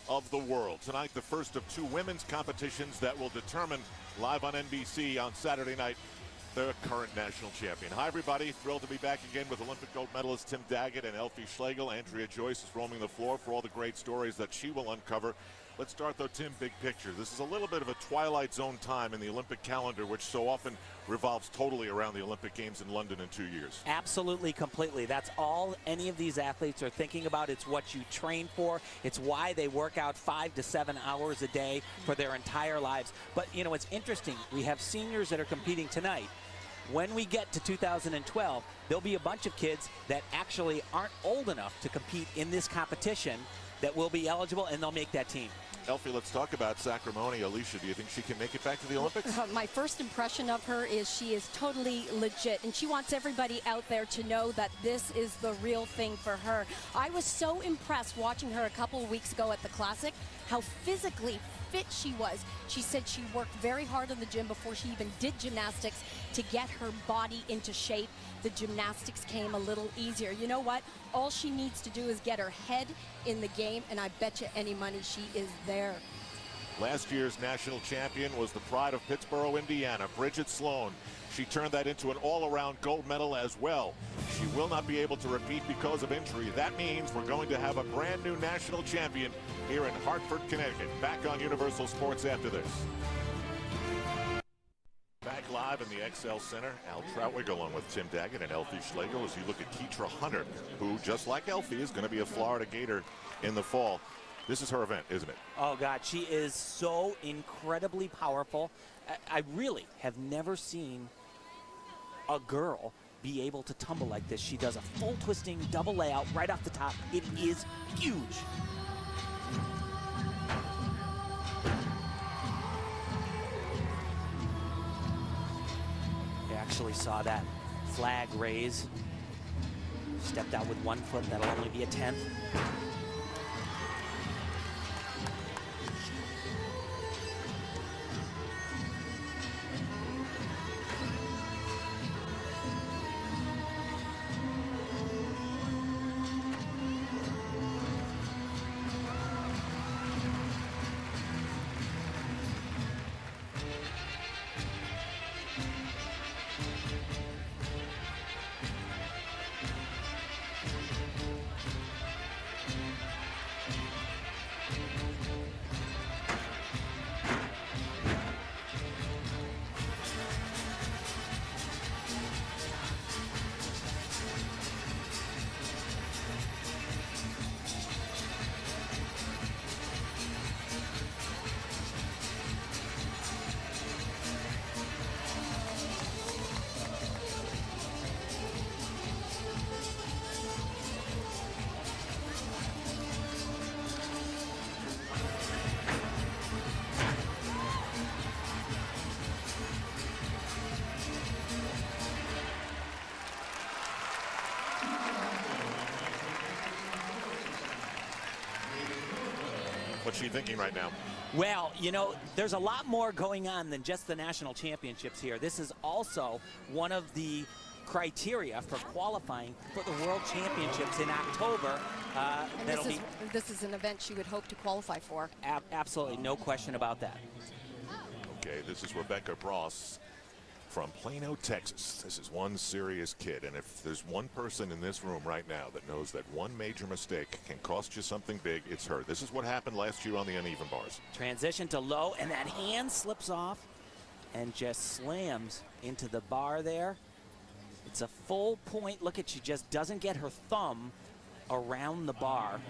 of the world. Tonight, the first of two women's competitions that will determine, live on NBC on Saturday night, the current national champion. Hi, everybody. Thrilled to be back again with Olympic gold medalist Tim Daggett and Elfie Schlegel. Andrea Joyce is roaming the floor for all the great stories that she will uncover. Let's start, though, Tim, big picture. This is a little bit of a twilight zone time in the Olympic calendar, which so often revolves totally around the Olympic Games in London in 2 years. Absolutely, completely. That's all any of these athletes are thinking about. It's what you train for. It's why they work out 5 to 7 hours a day for their entire lives. But, you know, it's interesting. We have seniors that are competing tonight. When we get to 2012, there'll be a bunch of kids that actually aren't old enough to compete in this competition that will be eligible, and they'll make that team. Elfie, let's talk about Sacramone. Alicia, do you think she can make it back to the Olympics? My first impression of her is she is totally legit, and she wants everybody out there to know that this is the real thing for her. I was so impressed watching her a couple of weeks ago at the Classic, how physically fit she was. She said she worked very hard in the gym before she even did gymnastics to get her body into shape. The gymnastics came a little easier. You know what? All she needs to do is get her head in the game, and I bet you any money she is there. Last year's national champion was the pride of Pittsburgh, Indiana, Bridget Sloan. She turned that into an all-around gold medal as well. She will not be able to repeat because of injury. That means we're going to have a brand new national champion here in Hartford, Connecticut. Back on Universal Sports after this. Back live in the XL Center, Al Troutwig along with Tim Daggett and Elfie Schlegel as you look at Keitra Hunter, who, just like Elfie, is going to be a Florida Gator in the fall. This is her event, isn't it? Oh, God, she is so incredibly powerful. I really have never seen a girl be able to tumble like this. She does a full twisting double layout right off the top. It is huge. You actually saw that flag raise. Stepped out with 1 foot. That'll only be a 10th. What's she thinking right now? Well, you know, there's a lot more going on than just the national championships here. This is also one of the criteria for qualifying for the World Championships in October. This is an event she would hope to qualify for. Absolutely, no question about that. Okay, this is Rebecca Bross from Plano, Texas. This is one serious kid, and if there's one person in this room right now that knows that one major mistake can cost you something big, it's her. This is what happened last year on the uneven bars. Transition to low, and that hand slips off and just slams into the bar there. It's a full point. Look at, she just doesn't get her thumb around the bar.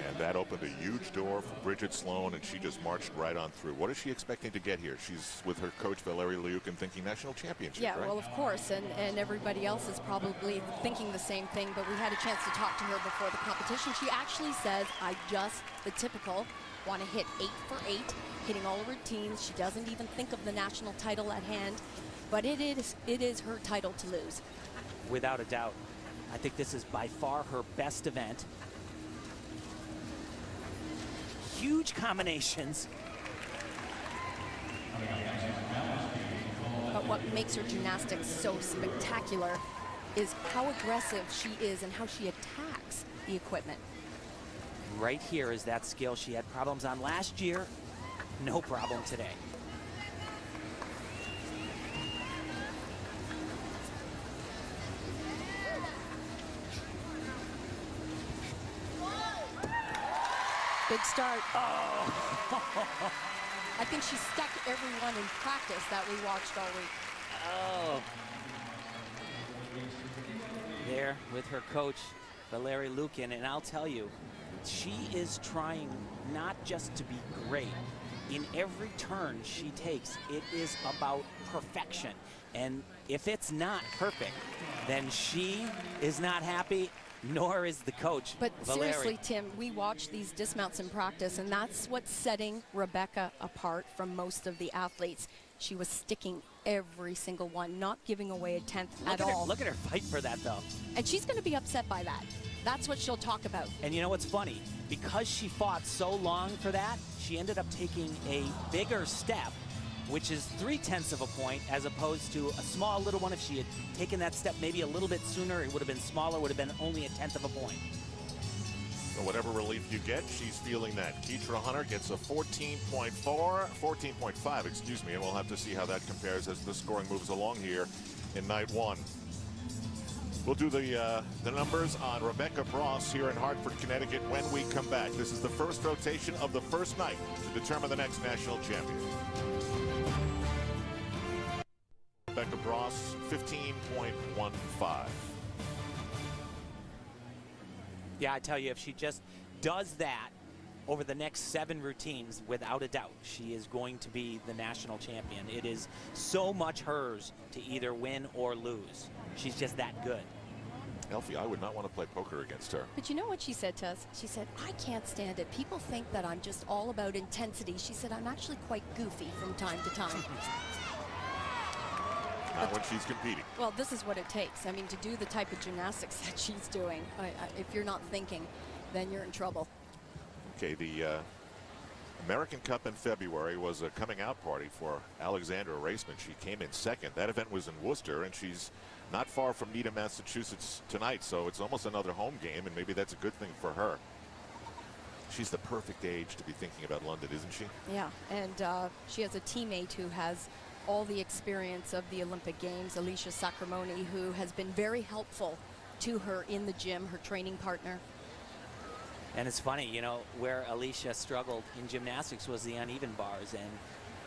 And that opened a huge door for Bridget Sloan, and she just marched right on through. What is she expecting to get here? She's with her coach, Valerie Liukin, thinking national championship, yeah, right? Well, of course, and everybody else is probably thinking the same thing, but we had a chance to talk to her before the competition. She actually says, I just, the typical, want to hit 8 for 8, hitting all her routines. She doesn't even think of the national title at hand, but it is her title to lose. Without a doubt. I think this is by far her best event. Huge combinations. But what makes her gymnastics so spectacular is how aggressive she is and how she attacks the equipment. right here is that skill she had problems on last year. No problem today. Big start. Oh. I think she stuck everyone in practice that we watched all week. Oh. There with her coach, Valeri Lukin, and I'll tell you, she is trying not just to be great. In every turn she takes, it is about perfection. And if it's not perfect, then she is not happy, nor is the coach, But Valeri. seriously, Tim, we watch these dismounts in practice, and that's what's setting Rebecca apart from most of the athletes. She was sticking every single one, not giving away a tenth at all. Look at her fight for that, though. And she's going to be upset by that. That's what she'll talk about. And you know what's funny? Because she fought so long for that, she ended up taking a bigger step, which is 3/10 of a point, as opposed to a small little one. If she had taken that step maybe a little bit sooner, it would have been smaller, would have been only 1/10 of a point. So whatever relief you get, she's feeling that. Keitra Hunter gets a 14.5, excuse me, and we'll have to see how that compares as the scoring moves along here in night one. We'll do the numbers on Rebecca Bross here in Hartford, Connecticut when we come back. This is the first rotation of the first night to determine the next national champion. Rebecca Bross, 15.15. Yeah, I tell you, if she just does that over the next 7 routines, without a doubt, she is going to be the national champion. It is so much hers to either win or lose. She's just that good. Elfie, I would not want to play poker against her. But you know what she said to us? She said, I can't stand it. People think that I'm just all about intensity. She said, I'm actually quite goofy from time to time. Not when she's competing. Well, this is what it takes. I mean, to do the type of gymnastics that she's doing, if you're not thinking, then you're in trouble. Okay, the American Cup in February was a coming out party for Alexandra Raceman. She came in second. That event was in Worcester, and she's not far from Needham, Massachusetts tonight, so it's almost another home game, and maybe that's a good thing for her. She's the perfect age to be thinking about London, isn't she? Yeah, and she has a teammate who has all the experience of the Olympic Games, Alicia Sacramone, who has been very helpful to her in the gym, her training partner. And it's funny, you know, where Alicia struggled in gymnastics was the uneven bars, and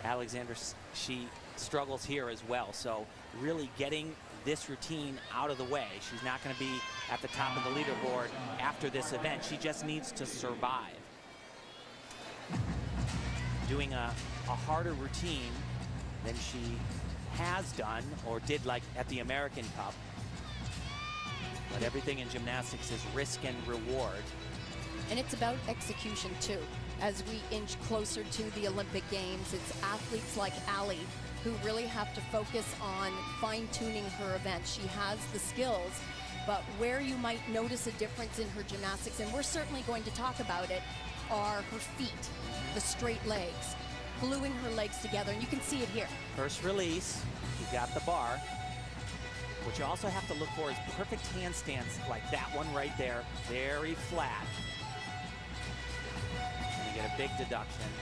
Alexandra, she struggles here as well. So really getting this routine out of the way. She's not going to be at the top of the leaderboard after this event. She just needs to survive. Doing a harder routine than she has done or did like at the American Cup. But everything in gymnastics is risk and reward. And it's about execution too. As we inch closer to the Olympic Games, it's athletes like Ali who really have to focus on fine-tuning her event. She has the skills, but where you might notice a difference in her gymnastics, and we're certainly going to talk about it, are her feet, the straight legs, gluing her legs together, and you can see it here. First release, you got the bar. What you also have to look for is perfect handstands like that one right there, very flat. And you get a big deduction.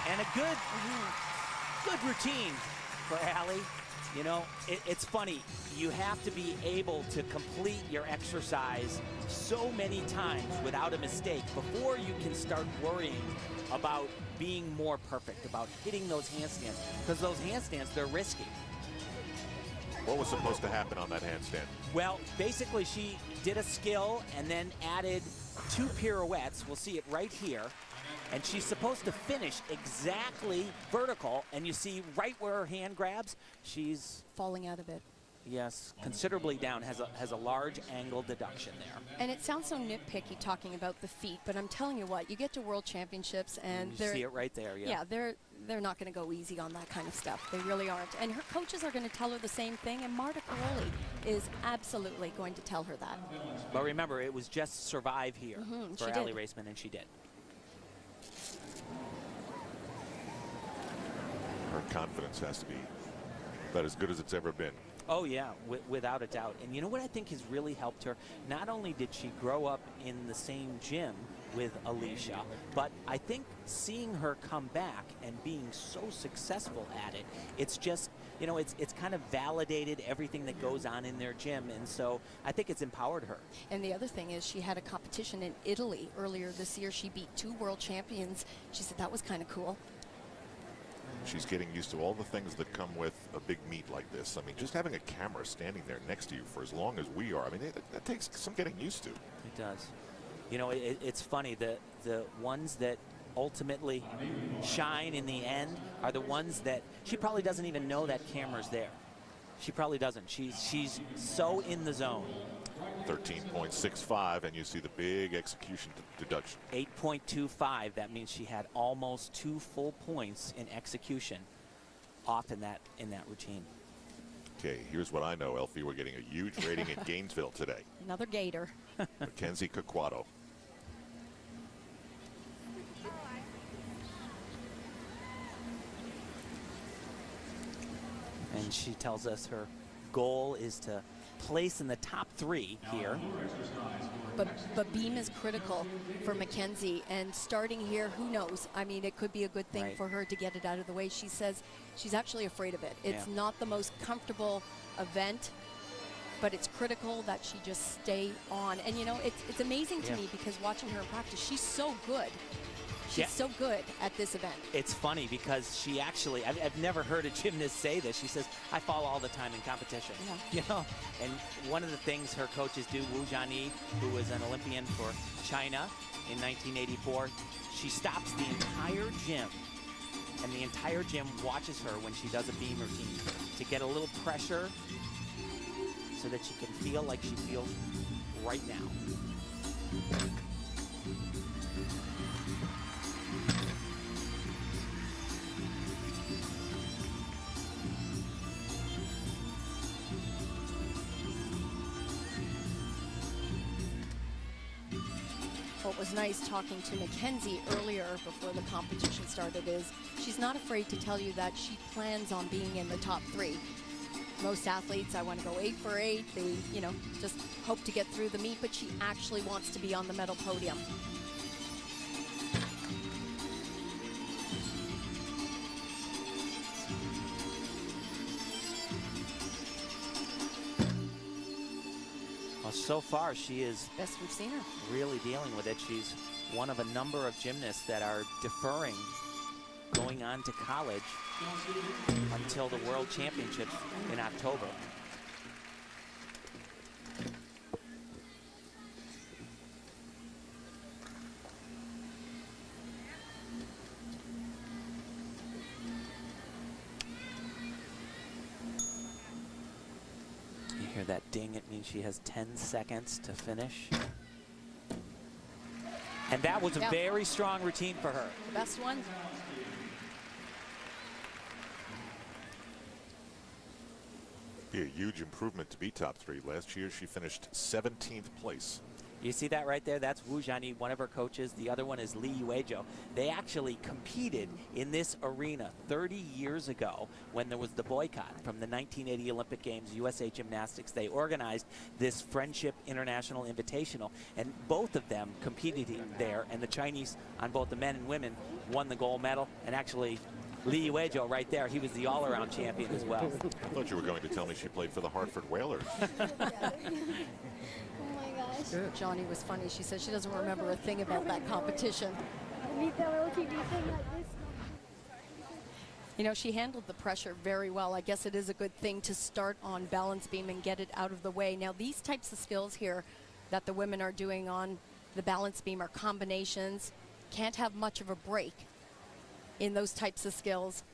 And a good routine for Ali. You know, it's funny. You have to be able to complete your exercise so many times without a mistake before you can start worrying about being more perfect, about hitting those handstands. Because those handstands, they're risky. What was supposed to happen on that handstand? Well, basically she did a skill and then added 2 pirouettes. We'll see it right here. And she's supposed to finish exactly vertical, and you see right where her hand grabs, she's Falling out of it. yes, considerably down, has a large angle deduction there. And it sounds so nitpicky talking about the feet, but I'm telling you what, you get to World Championships and You they're see it right there, yeah. they're not going to go easy on that kind of stuff. They really aren't. And her coaches are going to tell her the same thing, and Marta Caroli is absolutely going to tell her that. But remember, it was just survive here for she Ali did. Raceman, and she did. confidence has to be about as good as it's ever been. Oh, yeah, without a doubt. And you know what I think has really helped her? Not only did she grow up in the same gym with Alicia, but I think seeing her come back and being so successful at it, it's just, you know, it's kind of validated everything that goes on in their gym. And so I think it's empowered her. And the other thing is she had a competition in Italy earlier this year. She beat 2 world champions. She said that was kind of cool. She's getting used to all the things that come with a big meet like this. I mean, just having a camera standing there next to you for as long as we are, I mean, that takes some getting used to. It does. You know, it's funny, the ones that ultimately shine in the end are the ones that she probably doesn't even know that camera's there. She probably doesn't. She's so in the zone. 13.65, and you see the big execution deduction. 8.25. That means she had almost 2 full points in execution off in that routine. Okay, here's what I know, Elfie. We're getting a huge rating in Gainesville today. Another Gator. Mackenzie Caquato. And she tells us her goal is to place in the top 3 here. But beam is critical for Mackenzie, and starting here, who knows? I mean, it could be a good thing for her to get it out of the way. She says she's actually afraid of it. It's not the most comfortable event, but it's critical that she just stay on. And you know, it's amazing to me because watching her in practice, she's so good. She's so good at this event. It's funny because she actually, I've never heard a gymnast say this. She says, I fall all the time in competition. You know, and one of the things her coaches do, Wu Jianyi, who was an Olympian for China in 1984, she stops the entire gym, and the entire gym watches her when she does a beam routine to get a little pressure so that she can feel like she feels right now. What was nice talking to Mackenzie earlier before the competition started is she's not afraid to tell you that she plans on being in the top 3. Most athletes, I want to go 8 for 8. They, you know, just hope to get through the meet, but she actually wants to be on the medal podium. So far, she is best we've seen her. Really dealing with it. She's one of a number of gymnasts that are deferring going on to college until the World Championships in October. Hear that ding, it means she has 10 seconds to finish. And that was a very strong routine for her. The best one. Be a huge improvement to be top 3. Last year she finished 17th place. You see that right there? That's Wu Jianyi, one of her coaches. The other one is Li Yuejo. They actually competed in this arena 30 years ago when there was the boycott from the 1980 Olympic Games, USA Gymnastics. They organized this Friendship International Invitational, and both of them competed there, and the Chinese, on both the men and women, won the gold medal. And actually, Li Yuejo right there, he was the all-around champion as well. I thought you were going to tell me she played for the Hartford Whalers. Johnny was funny. She said she doesn't remember a thing about that competition. You know, she handled the pressure very well. I guess it is a good thing to start on balance beam and get it out of the way. Now, these types of skills here that the women are doing on the balance beam are combinations. Can't have much of a break in those types of skills.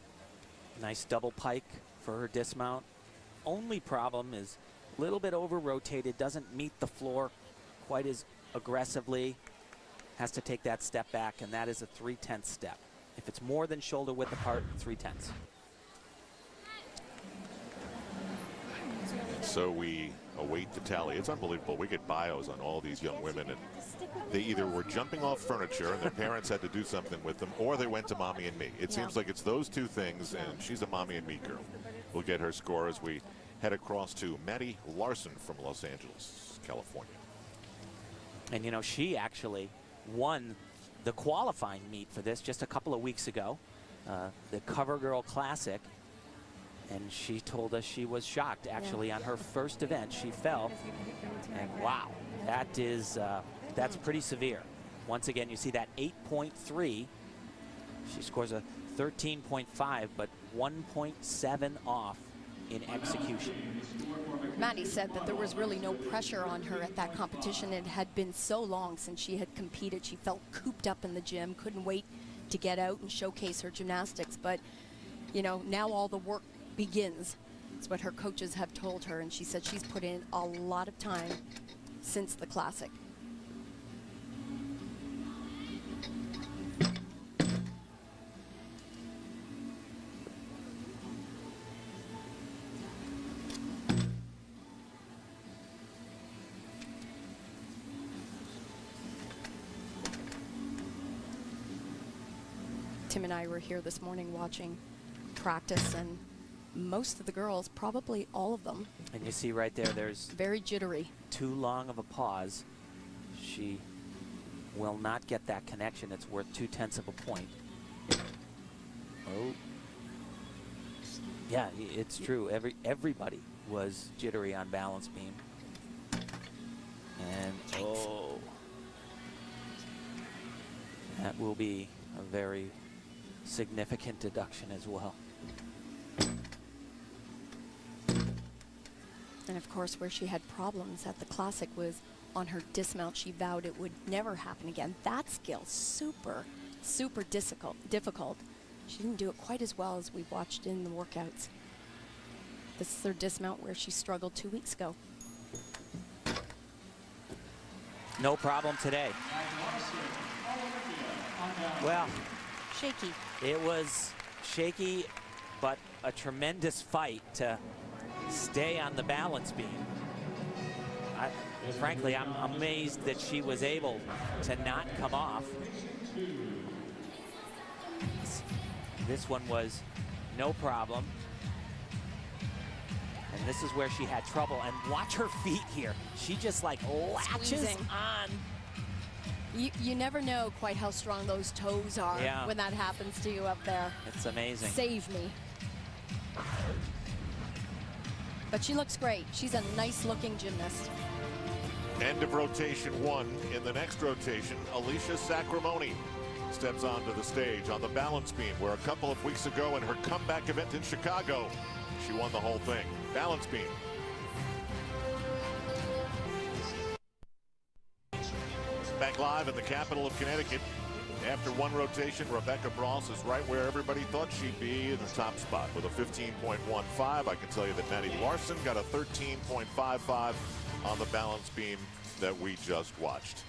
Nice double pike for her dismount. Only problem is a little bit over rotated, doesn't meet the floor quite as aggressively, has to take that step back, and that is a 3/10 step. If it's more than shoulder width apart, 3/10. So we await the tally. It's unbelievable. We get bios on all these young women, and they either were jumping off furniture and their parents had to do something with them, or they went to Mommy and Me. It seems like it's those two things, and she's a Mommy and Me girl. We'll get her score as we head across to Maddie Larson from Los Angeles, California. And you know, she actually won the qualifying meet for this just a couple of weeks ago, the CoverGirl Classic. And she told us she was shocked. Actually, on her first event, she fell. And wow, that is that's pretty severe. Once again, you see that 8.3. She scores a 13.5, but 1.7 off in execution. Maddie said that there was really no pressure on her at that competition. It had been so long since she had competed. She felt cooped up in the gym, couldn't wait to get out and showcase her gymnastics. But, you know, now all the work begins. It's what her coaches have told her, and she said she's put in a lot of time since the Classic. Tim and I were here this morning watching practice, and most of the girls, probably all of them. And you see right there, there's very jittery. Too long of a pause. She will not get that connection. It's worth 0.2 of a point. Oh. Yeah, it's true. Everybody was jittery on balance beam. And oh. That will be a very significant deduction as well. And of course, where she had problems at the Classic was on her dismount. She vowed it would never happen again. That skill, super, super difficult. She didn't do it quite as well as we watched in the workouts. This is her dismount where she struggled 2 weeks ago. No problem today. Well, shaky. It was shaky, but a tremendous fight to stay on the balance beam. Frankly, I'm amazed that she was able to not come off. This one was no problem. And this is where she had trouble. And watch her feet here. She just like latches on. You never know quite how strong those toes are when that happens to you up there. It's amazing. Save me. But she looks great. She's a nice-looking gymnast. End of rotation 1. In the next rotation, Alicia Sacramone steps onto the stage on the balance beam, where a couple of weeks ago in her comeback event in Chicago, she won the whole thing. Balance beam. Back live in the capital of Connecticut. After one rotation, Rebecca Bross is right where everybody thought she'd be, in the top spot with a 15.15. I can tell you that Maddie Larson got a 13.55 on the balance beam that we just watched.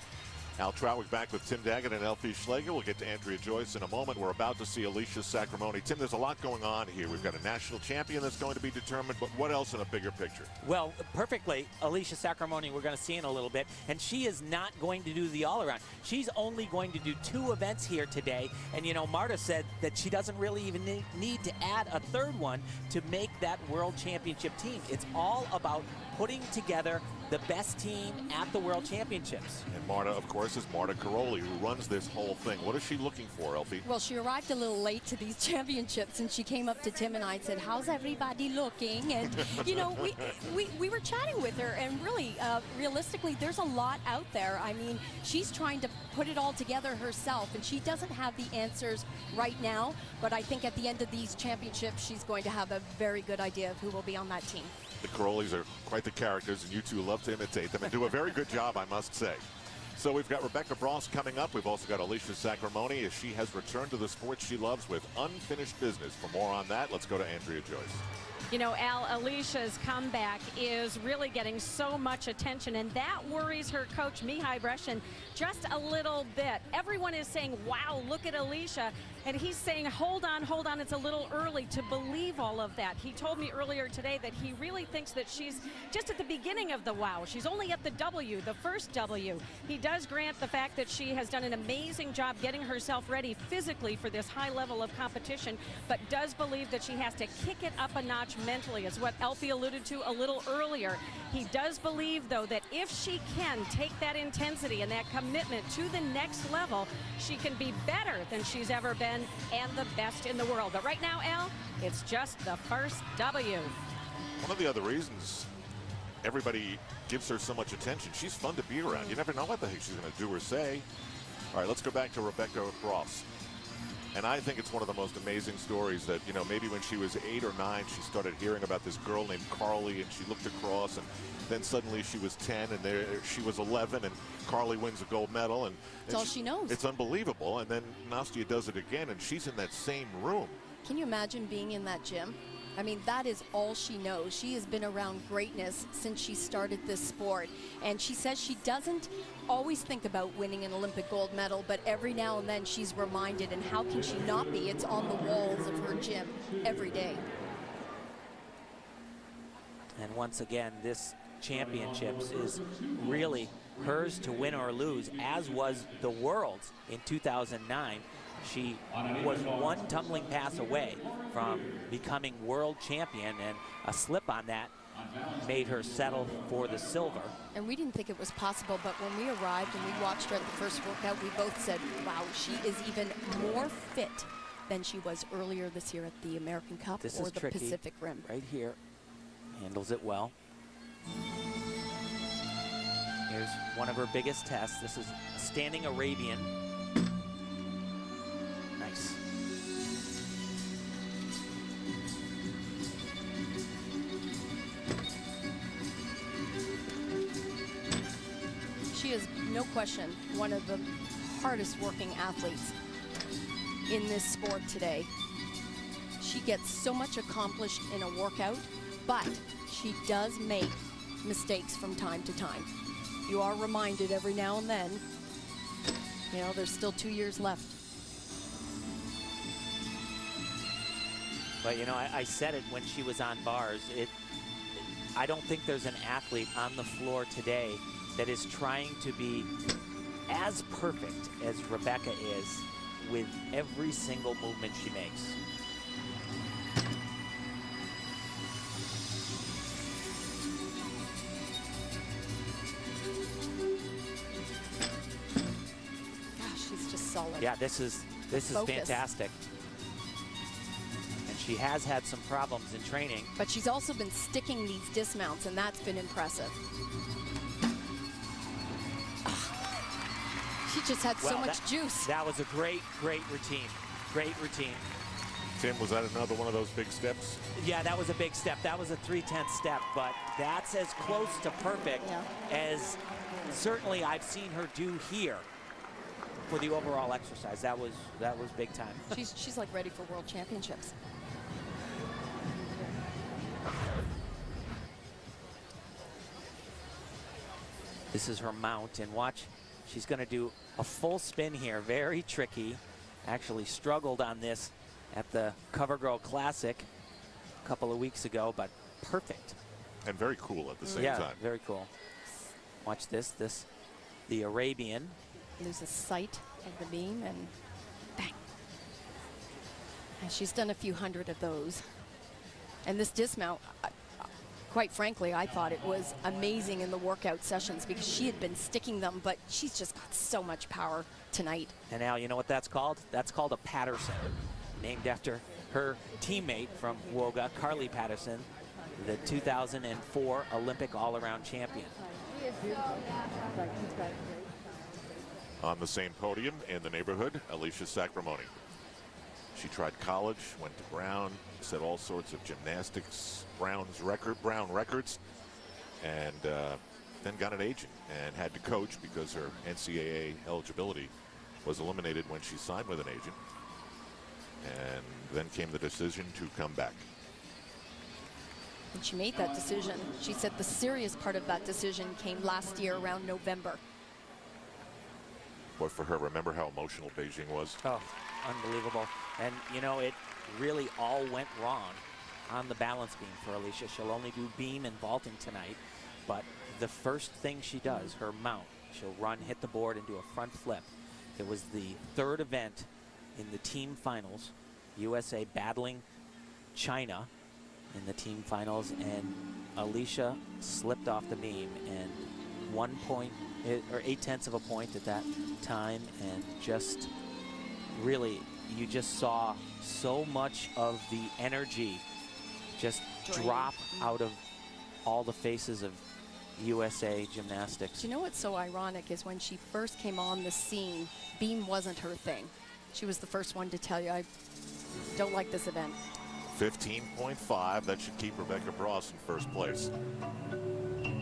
Al Troutwig back with Tim Daggett and Elfie Schlegel. We'll get to Andrea Joyce in a moment. We're about to see Alicia Sacramone. Tim, there's a lot going on here. We've got a national champion that's going to be determined, but what else in a bigger picture? Well, perfectly, Alicia Sacramone we're going to see in a little bit, and she is not going to do the all-around. She's only going to do 2 events here today, and you know, Marta said that she doesn't really even need to add a third one to make that World Championship team. It's all about putting together the best team at the World Championships. And Marta, of course, is Marta Caroli, who runs this whole thing. What is she looking for, Elfie? Well, she arrived a little late to these championships, and she came up to Tim and I and said, how's everybody looking? And, you know, we were chatting with her, and really, realistically, there's a lot out there. I mean, she's trying to put it all together herself, and she doesn't have the answers right now, but I think at the end of these championships, she's going to have a very good idea of who will be on that team. The Carolis are quite the characters, and you two love to imitate them and do a very good job, I must say. So we've got Rebecca Bross coming up. We've also got Alicia Sacramone as she has returned to the sport she loves with unfinished business. For more on that, let's go to Andrea Joyce. You know, Al, Alicia's comeback is really getting so much attention, and that worries her coach, Mihai Breshin, just a little bit. Everyone is saying, wow, look at Alicia. And he's saying, hold on, it's a little early to believe all of that. He told me earlier today that he really thinks that she's just at the beginning of the wow. She's only at the W, the first W. He does grant the fact that she has done an amazing job getting herself ready physically for this high level of competition, but does believe that she has to kick it up a notch mentally, as what Elfie alluded to a little earlier. He does believe, though, that if she can take that intensity and that commitment to the next level, she can be better than she's ever been and the best in the world. But right now, Al, it's just the first W. One of the other reasons everybody gives her so much attention, she's fun to be around. You never know what the heck she's going to do or say. All right, let's go back to Rebecca Ross. And I think it's one of the most amazing stories that, you know, maybe when she was 8 or 9, she started hearing about this girl named Carly, and she looked across, and then suddenly she was 10, and there she was 11, and Carly wins a gold medal. And That's all she knows. It's unbelievable. And then Nastia does it again, and she's in that same room. Can you imagine being in that gym? I mean, that is all she knows. She has been around greatness since she started this sport. And she says she doesn't always think about winning an Olympic gold medal, but every now and then she's reminded, and how can she not be? It's on the walls of her gym every day. And once again, this championships is really hers to win or lose, as was the world's in 2009. She was one tumbling pass away from becoming world champion, and a slip on that made her settle for the silver. And we didn't think it was possible, but when we arrived and we watched her at the first workout, we both said, wow, she is even more fit than she was earlier this year at the American Cup or the tricky. Pacific Rim. Right here, handles it well. Here's one of her biggest tests. This is standing Arabian. Nice. She is, no question, one of the hardest working athletes in this sport today. She gets so much accomplished in a workout, but she does make mistakes from time to time. You are reminded every now and then, you know, there's still 2 years left. But, you know, I said it when she was on bars. I don't think there's an athlete on the floor today that is trying to be as perfect as Rebecca is with every single movement she makes. Gosh, she's just solid. Yeah, this is fantastic. And she has had some problems in training. But she's also been sticking these dismounts, and that's been impressive. She just had so much juice. That was a great routine. Great routine. Tim, was that another one of those big steps? Yeah, that was a big step. That was a 3/10 step, but that's as close to perfect as certainly I've seen her do here for the overall exercise. That was big time. She's like ready for world championships. This is her mount, and watch, she's going to do a full spin here. Very tricky. Actually struggled on this at the CoverGirl Classic a couple of weeks ago, but perfect. And very cool at the same time. Yeah, very cool. Watch this, the Arabian. Loses sight of the beam, and bang. And she's done a few hundred of those. And this dismount, quite frankly, I thought it was amazing in the workout sessions because she had been sticking them, but she's just got so much power tonight. And Al, you know what that's called? That's called a Patterson, named after her teammate from Woga, Carly Patterson, the 2004 Olympic all-around champion. On the same podium in the neighborhood, Alicia Sacramone. She tried college, went to Brown, set all sorts of gymnastics, Brown records, and then got an agent and had to coach because her NCAA eligibility was eliminated when she signed with an agent. And then came the decision to come back. And she made that decision. She said the serious part of that decision came last year around November. Boy, for her, remember how emotional Beijing was? Oh, unbelievable. And, you know, it really all went wrong on the balance beam for Alicia. She'll only do beam and vaulting tonight, but the first thing she does, her mount, she'll run, hit the board, and do a front flip. It was the third event in the team finals, USA battling China in the team finals, and Alicia slipped off the beam, and 1 point, or 0.8 of a point at that time, and just really, you just saw so much of the energy just drop out of all the faces of USA Gymnastics. Do you know what's so ironic is when she first came on the scene, beam wasn't her thing. She was the first one to tell you, I don't like this event. 15.5, that should keep Rebecca Bross in first place.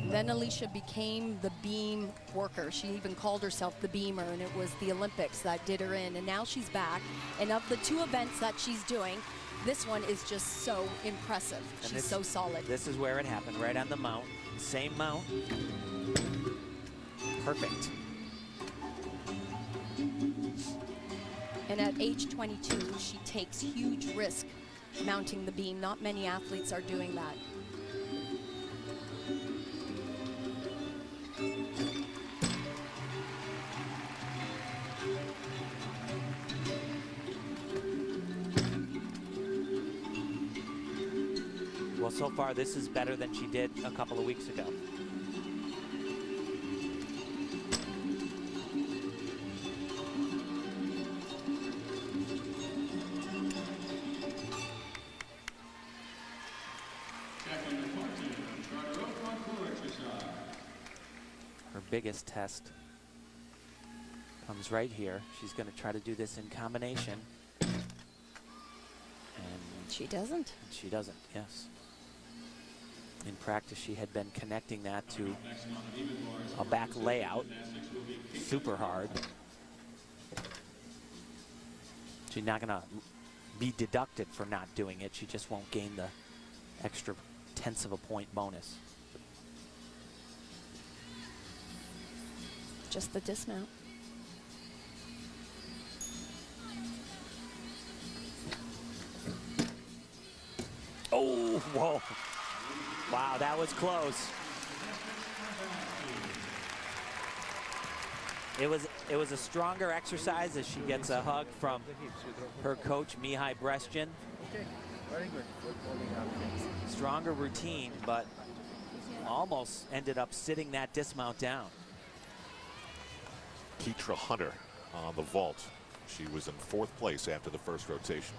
Then Alicia became the beam worker. She even called herself the beamer, and it was the Olympics that did her in. And now she's back. And of the 2 events that she's doing, this one is just so impressive. And she's so solid. This is where it happened, right on the mount. Same mount. Perfect. And at age 22, she takes huge risk mounting the beam. Not many athletes are doing that. Well, so far this is better than she did a couple of weeks ago. Her biggest test comes right here. She's going to try to do this in combination. And she doesn't. She doesn't, yes. In practice, she had been connecting that to a back layout, super hard. She's not going to be deducted for not doing it. She just won't gain the extra 0.1 of a point bonus. Just the dismount. Oh, whoa. Wow, that was close. It was a stronger exercise as she gets a hug from her coach, Mihai Brestian. Very good. Stronger routine, but almost ended up sitting that dismount down. Keitra Hunter on the vault. She was in 4th place after the first rotation.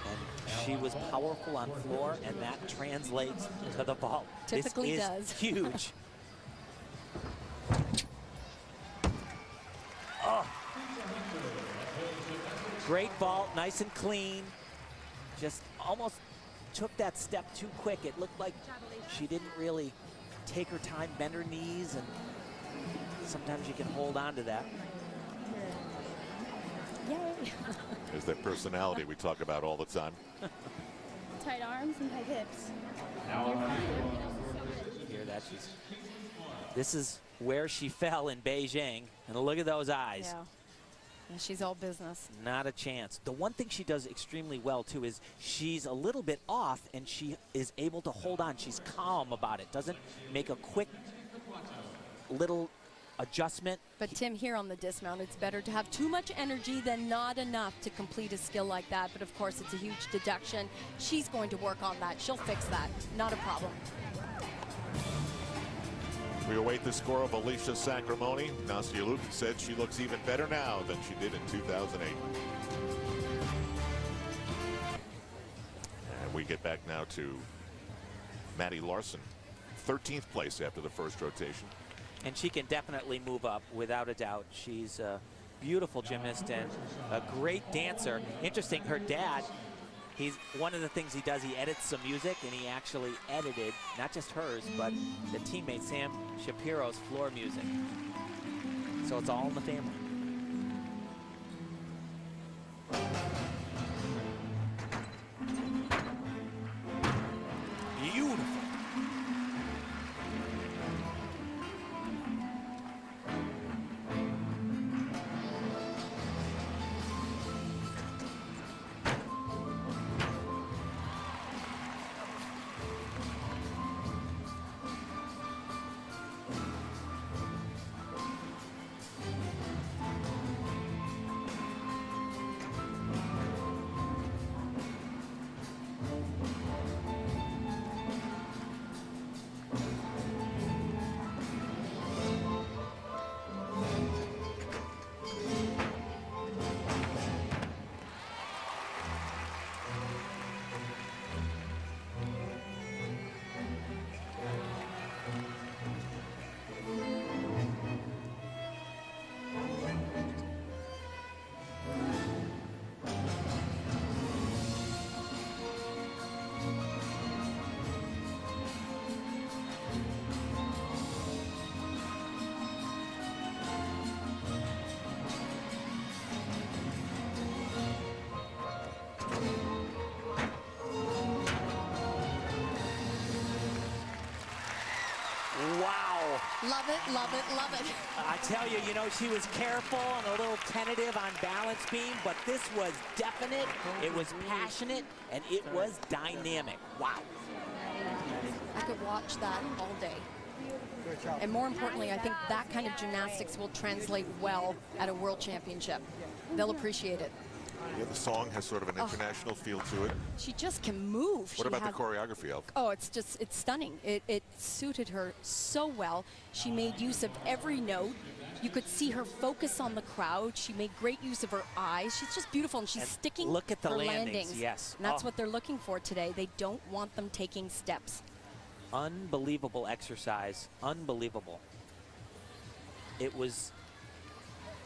And she was powerful on floor, and that translates to the vault. Typically this does. Is huge. Oh. Great vault, nice and clean. Just almost took that step too quick. It looked like she didn't really take her time, bend her knees, and sometimes you can hold on to that. Yay. There's that personality we talk about all the time. Tight arms and tight hips. You hear that? This is where she fell in Beijing, and look at those eyes. Yeah. And she's all business. Not a chance. The one thing she does extremely well, too, is she's a little bit off, and she is able to hold on. She's calm about it. Doesn't make a quick little adjustment. But Tim, here on the dismount, it's better to have too much energy than not enough to complete a skill like that. But of course, it's a huge deduction. She's going to work on that. She'll fix that. Not a problem. We await the score of Alicia Sacramone. Nastia Liukin said she looks even better now than she did in 2008. And we get back now to Maddie Larson, 13th place after the first rotation. And she can definitely move up, without a doubt. She's a beautiful gymnast and a great dancer. Interesting, her dad, one of the things he does, he edits some music, and he actually edited not just hers, but the teammate Sam Shapiro's floor music. So it's all in the family. it, love it, love it. I tell you, she was careful and a little tentative on balance beam, but this was definite, it was passionate, and it was dynamic. Wow. I could watch that all day. And more importantly, I think that kind of gymnastics will translate well at a world championship. They'll appreciate it. Yeah, the song has sort of an international feel to it. She just can move. What about the choreography, Elf? Oh, it's stunning. It suited her so well. She made use of every note. You could see her focus on the crowd. She made great use of her eyes. She's just beautiful, and she's sticking look at the her landings. Yes. And that's what they're looking for today. They don't want them taking steps. Unbelievable exercise. Unbelievable. It was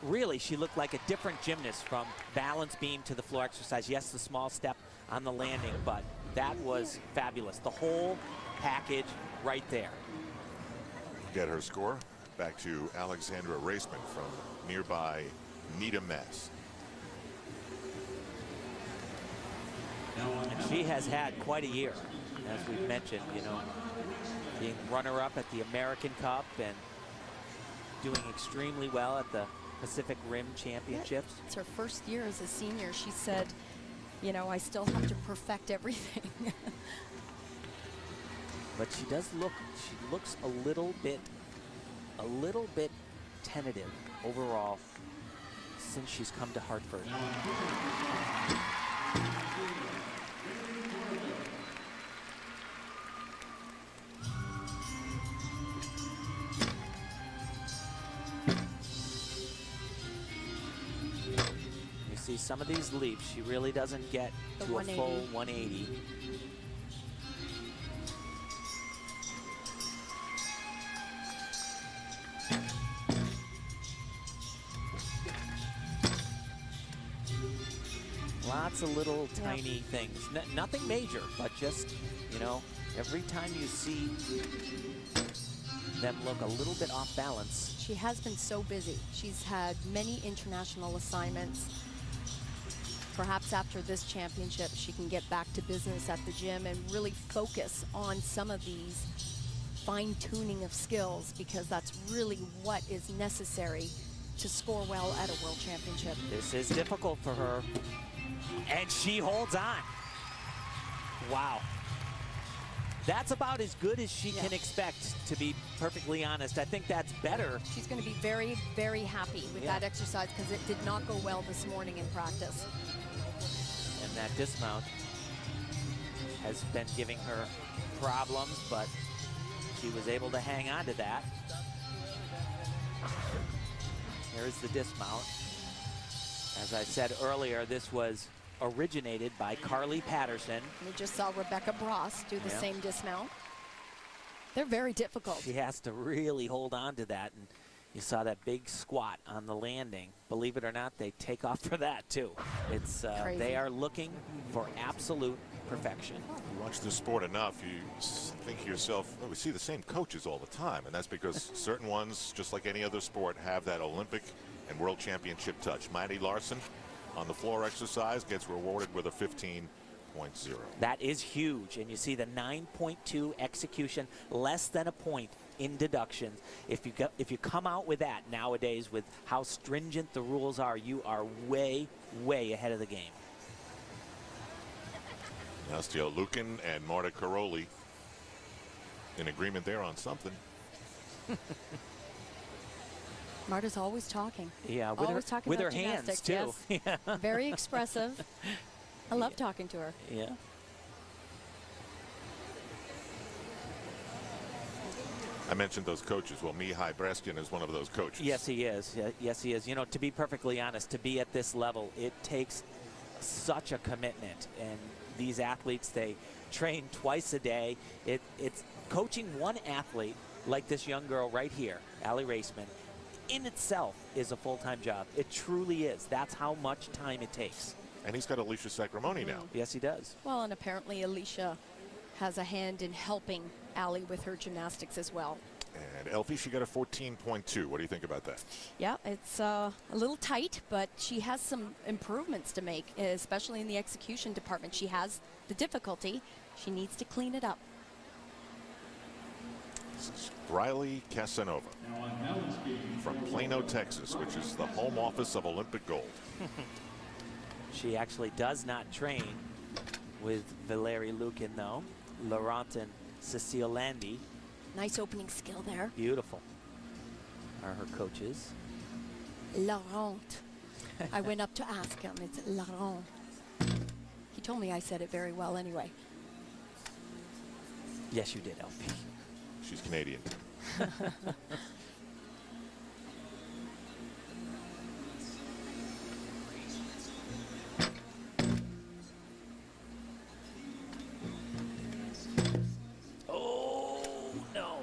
really, she looked like a different gymnast from balance beam to the floor exercise. Yes, the small step on the landing, but that was fabulous. The whole package right there. Get her score. Back to Alexandra Raceman from nearby Needham, Mass. And she has had quite a year, as we've mentioned, being runner-up at the American Cup and doing extremely well at the Pacific Rim Championships. It's her first year as a senior. She said, I still have to perfect everything. But she looks a little bit tentative overall since she's come to Hartford. You see some of these leaps, she really doesn't get to a full 180. Lots of little tiny things. Nothing major, but just, every time you see them look a little bit off balance. She has been so busy. She's had many international assignments. Perhaps after this championship, she can get back to business at the gym and really focus on some of these fine-tuning of skills, because that's really what is necessary to score well at a world championship. This is difficult for her. And she holds on. Wow. That's about as good as she can expect, to be perfectly honest. I think that's better. She's going to be very, very happy with that exercise, because it did not go well this morning in practice. And that dismount has been giving her problems, but she was able to hang on to that. Here's the dismount. As I said earlier, this was originated by Carly Patterson. We just saw Rebecca Bross do the same dismount. They're very difficult. She has to really hold on to that, and you saw that big squat on the landing. Believe it or not, they take off for that too. It's they are looking for absolute perfection. You watch this sport enough, you think to yourself, well, we see the same coaches all the time, and that's because certain ones, just like any other sport, have that Olympic and World Championship touch. Maddie Larson on the floor exercise gets rewarded with a 15.0. That is huge, and you see the 9.2 execution, less than a point in deductions. If you come out with that nowadays, with how stringent the rules are, you are way, way ahead of the game. Nastya Lukin and Marta Karoli in agreement there on something. Marta's always talking. Yeah, with her hands too. Yes. Yeah. Very expressive. I love talking to her. Yeah. I mentioned those coaches. Well, Mihai Breskin is one of those coaches. Yes, he is. Yes, he is. To be perfectly honest, to be at this level, it takes such a commitment. And these athletes, they train twice a day. It's coaching one athlete like this young girl right here, Allie Raceman, in itself is a full-time job. It truly is. That's how much time it takes. And he's got Alicia Sacramone now. Yes, he does. Well, and apparently Alicia has a hand in helping Allie with her gymnastics as well. And Elfie, she got a 14.2. What do you think about that? Yeah, it's a little tight, but she has some improvements to make, especially in the execution department. She has the difficulty. She needs to clean it up. Riley Casanova from Plano, Texas, which is the home office of Olympic Gold. She actually does not train with Valeri Lukin, though. Laurent and Cecile Landy. Nice opening skill there. Beautiful are her coaches. Laurent. I went up to ask him. It's Laurent. He told me I said it very well anyway. Yes, you did, LP. She's Canadian. Oh, no.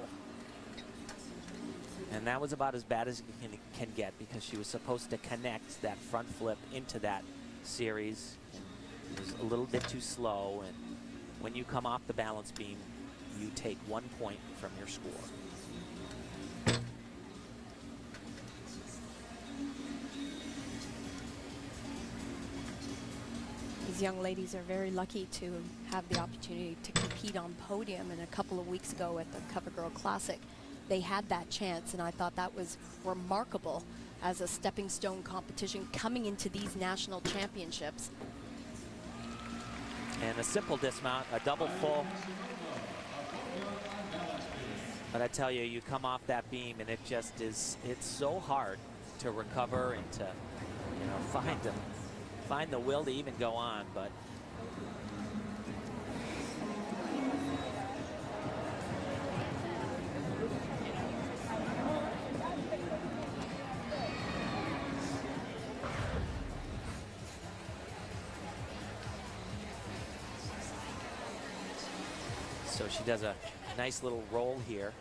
And that was about as bad as it can get, because she was supposed to connect that front flip into that series. It was a little bit too slow, and when you come off the balance beam, you take 1 point from your score. These young ladies are very lucky to have the opportunity to compete on podium. And a couple of weeks ago at the CoverGirl Classic, they had that chance, and I thought that was remarkable as a stepping stone competition coming into these national championships. And a simple dismount, a double full. But I tell you, you come off that beam and it just is, it's so hard to recover and to, you know, find the will to even go on. But so she does a nice little roll here.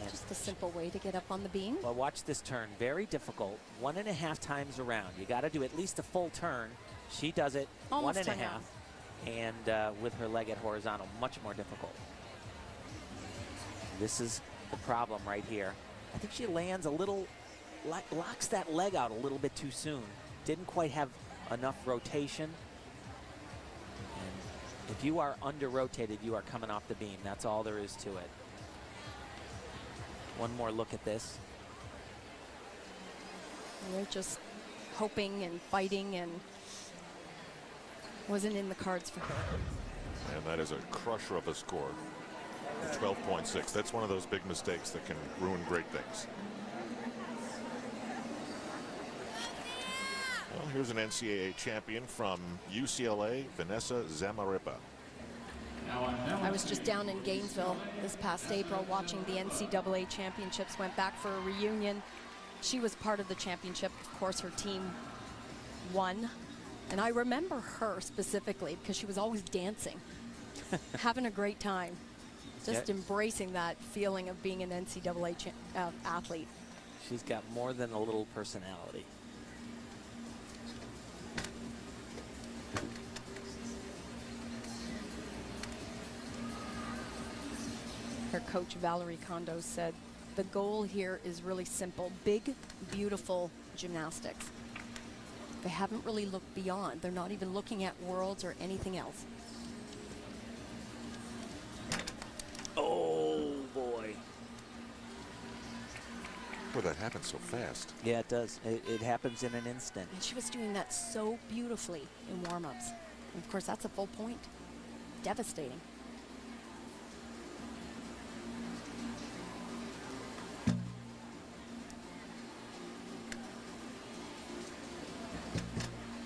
And just a simple way to get up on the beam. well, watch this turn. Very difficult. 1.5 times around. You got to do at least a full turn. She does it Almost 1.5. 10 now. And with her leg at horizontal, much more difficult. This is the problem right here. I think she lands a little, locks that leg out a little bit too soon. Didn't quite have enough rotation. And if you are under-rotated, you are coming off the beam. That's all there is to it. One more look at this. They're just hoping and fighting, and wasn't in the cards for her. And that is a crusher of a score. 12.6. That's one of those big mistakes that can ruin great things. Well, here's an NCAA champion from UCLA, Vanessa Zamarripa. I was just down in Gainesville this past April watching the NCAA championships, went back for a reunion. She was part of the championship. Of course, her team won. And I remember her specifically because she was always dancing, having a great time, just embracing that feeling of being an NCAA athlete. She's got more than a little personality. Her coach, Valerie Kondo, said, the goal here is really simple. Big, beautiful gymnastics. They haven't really looked beyond. They're not even looking at worlds or anything else. Oh, boy. Boy, that happened so fast. Yeah, it does. It happens in an instant. And she was doing that so beautifully in warm-ups. And of course, that's a full point. Devastating.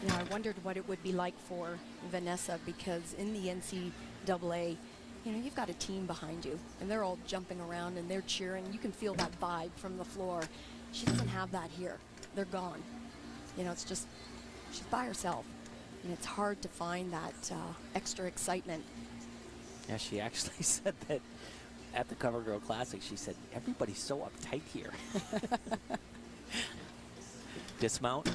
You know, I wondered what it would be like for Vanessa, because in the NCAA, you know, you've got a team behind you, and they're all jumping around and they're cheering. You can feel that vibe from the floor. She doesn't have that here. They're gone. You know, it's just, she's by herself. And it's hard to find that extra excitement. Yeah, she actually said that at the CoverGirl Classic. She said, everybody's so uptight here. Dismount.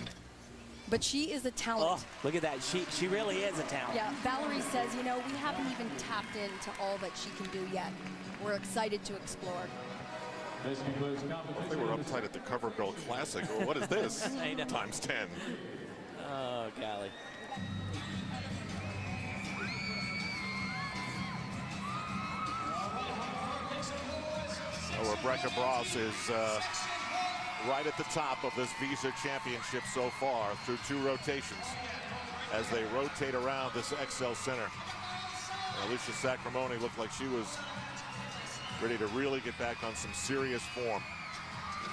But she is a talent. Oh, look at that. She really is a talent. Yeah, Valerie says, you know, we haven't even tapped into all that she can do yet. We're excited to explore. They were uptight at the CoverGirl Classic. Well, what is this? I know. Times 10. Oh, golly. Rebecca Bross is right at the top of this Visa Championship so far through 2 rotations as they rotate around this XL Center. And Alicia Sacramone looked like she was ready to really get back on some serious form.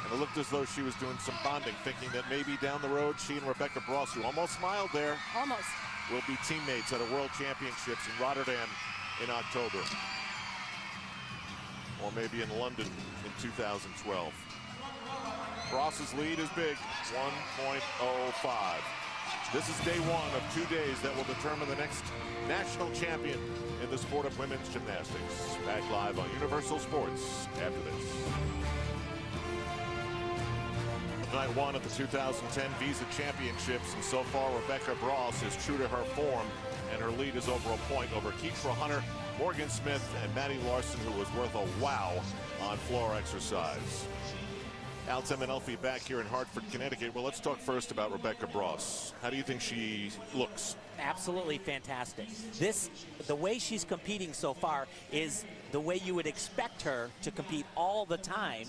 And it looked as though she was doing some bonding, thinking that maybe down the road she and Rebecca Bross, who almost smiled there, will be teammates at a World Championships in Rotterdam in October. Or maybe in London in 2012. Bross's lead is big, 1.05. This is day 1 of 2 days that will determine the next national champion in the sport of women's gymnastics. Back live on Universal Sports after this. Night 1 of the 2010 Visa Championships, and so far Rebecca Bross is true to her form, and her lead is over a point over Keitra Hunter, Morgan Smith, and Maddie Larson, who was worth a wow on floor exercise. Al Tim and Elfie back here in Hartford, Connecticut. Well, let's talk first about Rebecca Bross. How do you think she looks? Absolutely fantastic. The way she's competing so far is the way you would expect her to compete all the time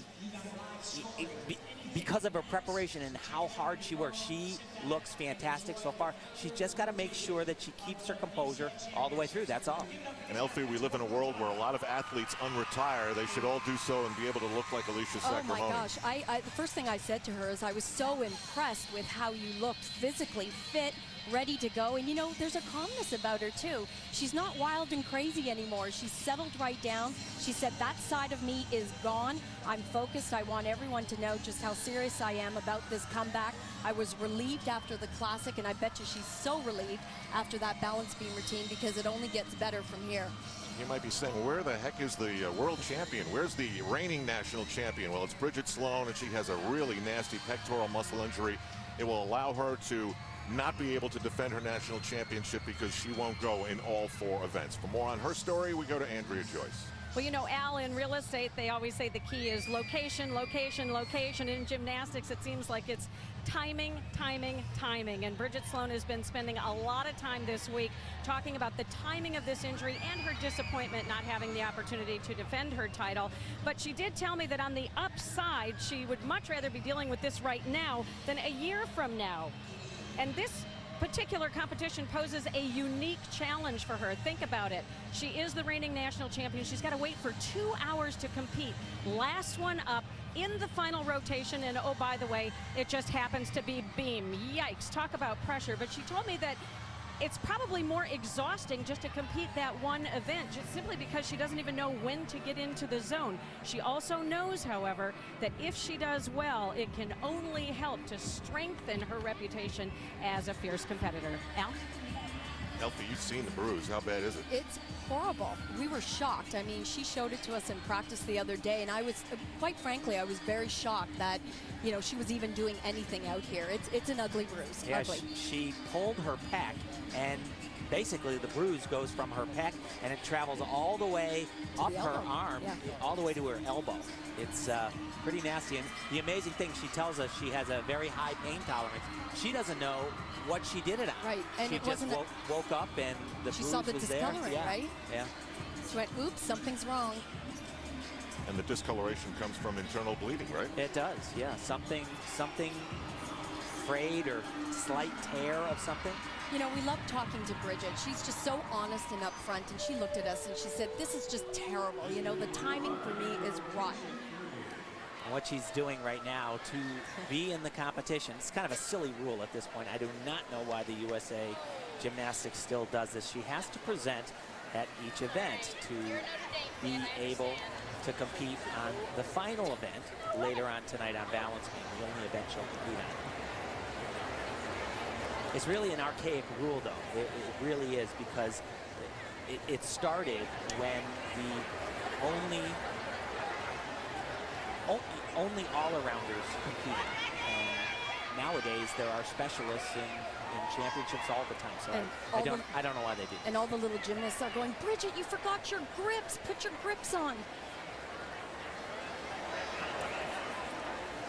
because of her preparation and how hard she works. She looks fantastic so far. She's just got to make sure that she keeps her composure all the way through. That's all. And Elfie, we live in a world where a lot of athletes unretire. They should all do so and be able to look like Alicia Sacramone. Oh my gosh, the first thing I said to her is I was so impressed with how you looked physically fit, ready to go. And you know, there's a calmness about her too. She's not wild and crazy anymore. She's settled right down. She said, that side of me is gone. I'm focused. I want everyone to know just how serious I am about this comeback. I was relieved after the Classic, and I bet you she's so relieved after that balance beam routine, because it only gets better from here. You might be saying, where the heck is the world champion? Where's the reigning national champion? Well, it's Bridget Sloan, and she has a really nasty pectoral muscle injury. It will allow her to not be able to defend her national championship because she won't go in all 4 events. For more on her story, we go to Andrea Joyce. Well, you know, Al, in real estate, they always say the key is location, location, location. In gymnastics, it seems like it's timing, timing, timing. And Bridget Sloan has been spending a lot of time this week talking about the timing of this injury and her disappointment not having the opportunity to defend her title. But she did tell me that on the upside, she would much rather be dealing with this right now than a year from now. And this particular competition poses a unique challenge for her. Think about it. She is the reigning national champion. She's got to wait for 2 hours to compete. Last one up in the final rotation, and oh, by the way, it just happens to be beam. Yikes, talk about pressure. But she told me that it's probably more exhausting just to compete that one event, just simply because she doesn't even know when to get into the zone. She also knows, however, that if she does well, it can only help to strengthen her reputation as a fierce competitor. Al? Elfie, you've seen the bruise. How bad is it? It's horrible. We were shocked. I mean, she showed it to us in practice the other day, and I was, quite frankly, I was very shocked that, you know, she was even doing anything out here. It's an ugly bruise. Yeah, ugly. She pulled her pec, and basically the bruise goes from her pec and it travels all the way up her arm, all the way to her elbow. It's pretty nasty. And the amazing thing, she tells us she has a very high pain tolerance. She doesn't know what she did it on. Right. And she just woke up and the she bruise saw the was there. discoloring, right? Yeah. She went, oops, something's wrong. And the discoloration comes from internal bleeding, right? It does, yeah. Something frayed or slight tear of something. You know, we love talking to Bridget. She's just so honest and upfront, and she looked at us and she said, this is just terrible. You know, the timing for me is rotten. What she's doing right now to be in the competition, it's kind of a silly rule at this point. I do not know why the USA Gymnastics still does this. She has to present at each event to be able to compete on the final event later on tonight on balance beam, the only event she'll compete on. It's really an archaic rule, though. It really is, because it started when the only all-arounders competed. And nowadays, there are specialists in championships all the time. So I don't know why they do this. And all the little gymnasts are going, Bridget, you forgot your grips. Put your grips on.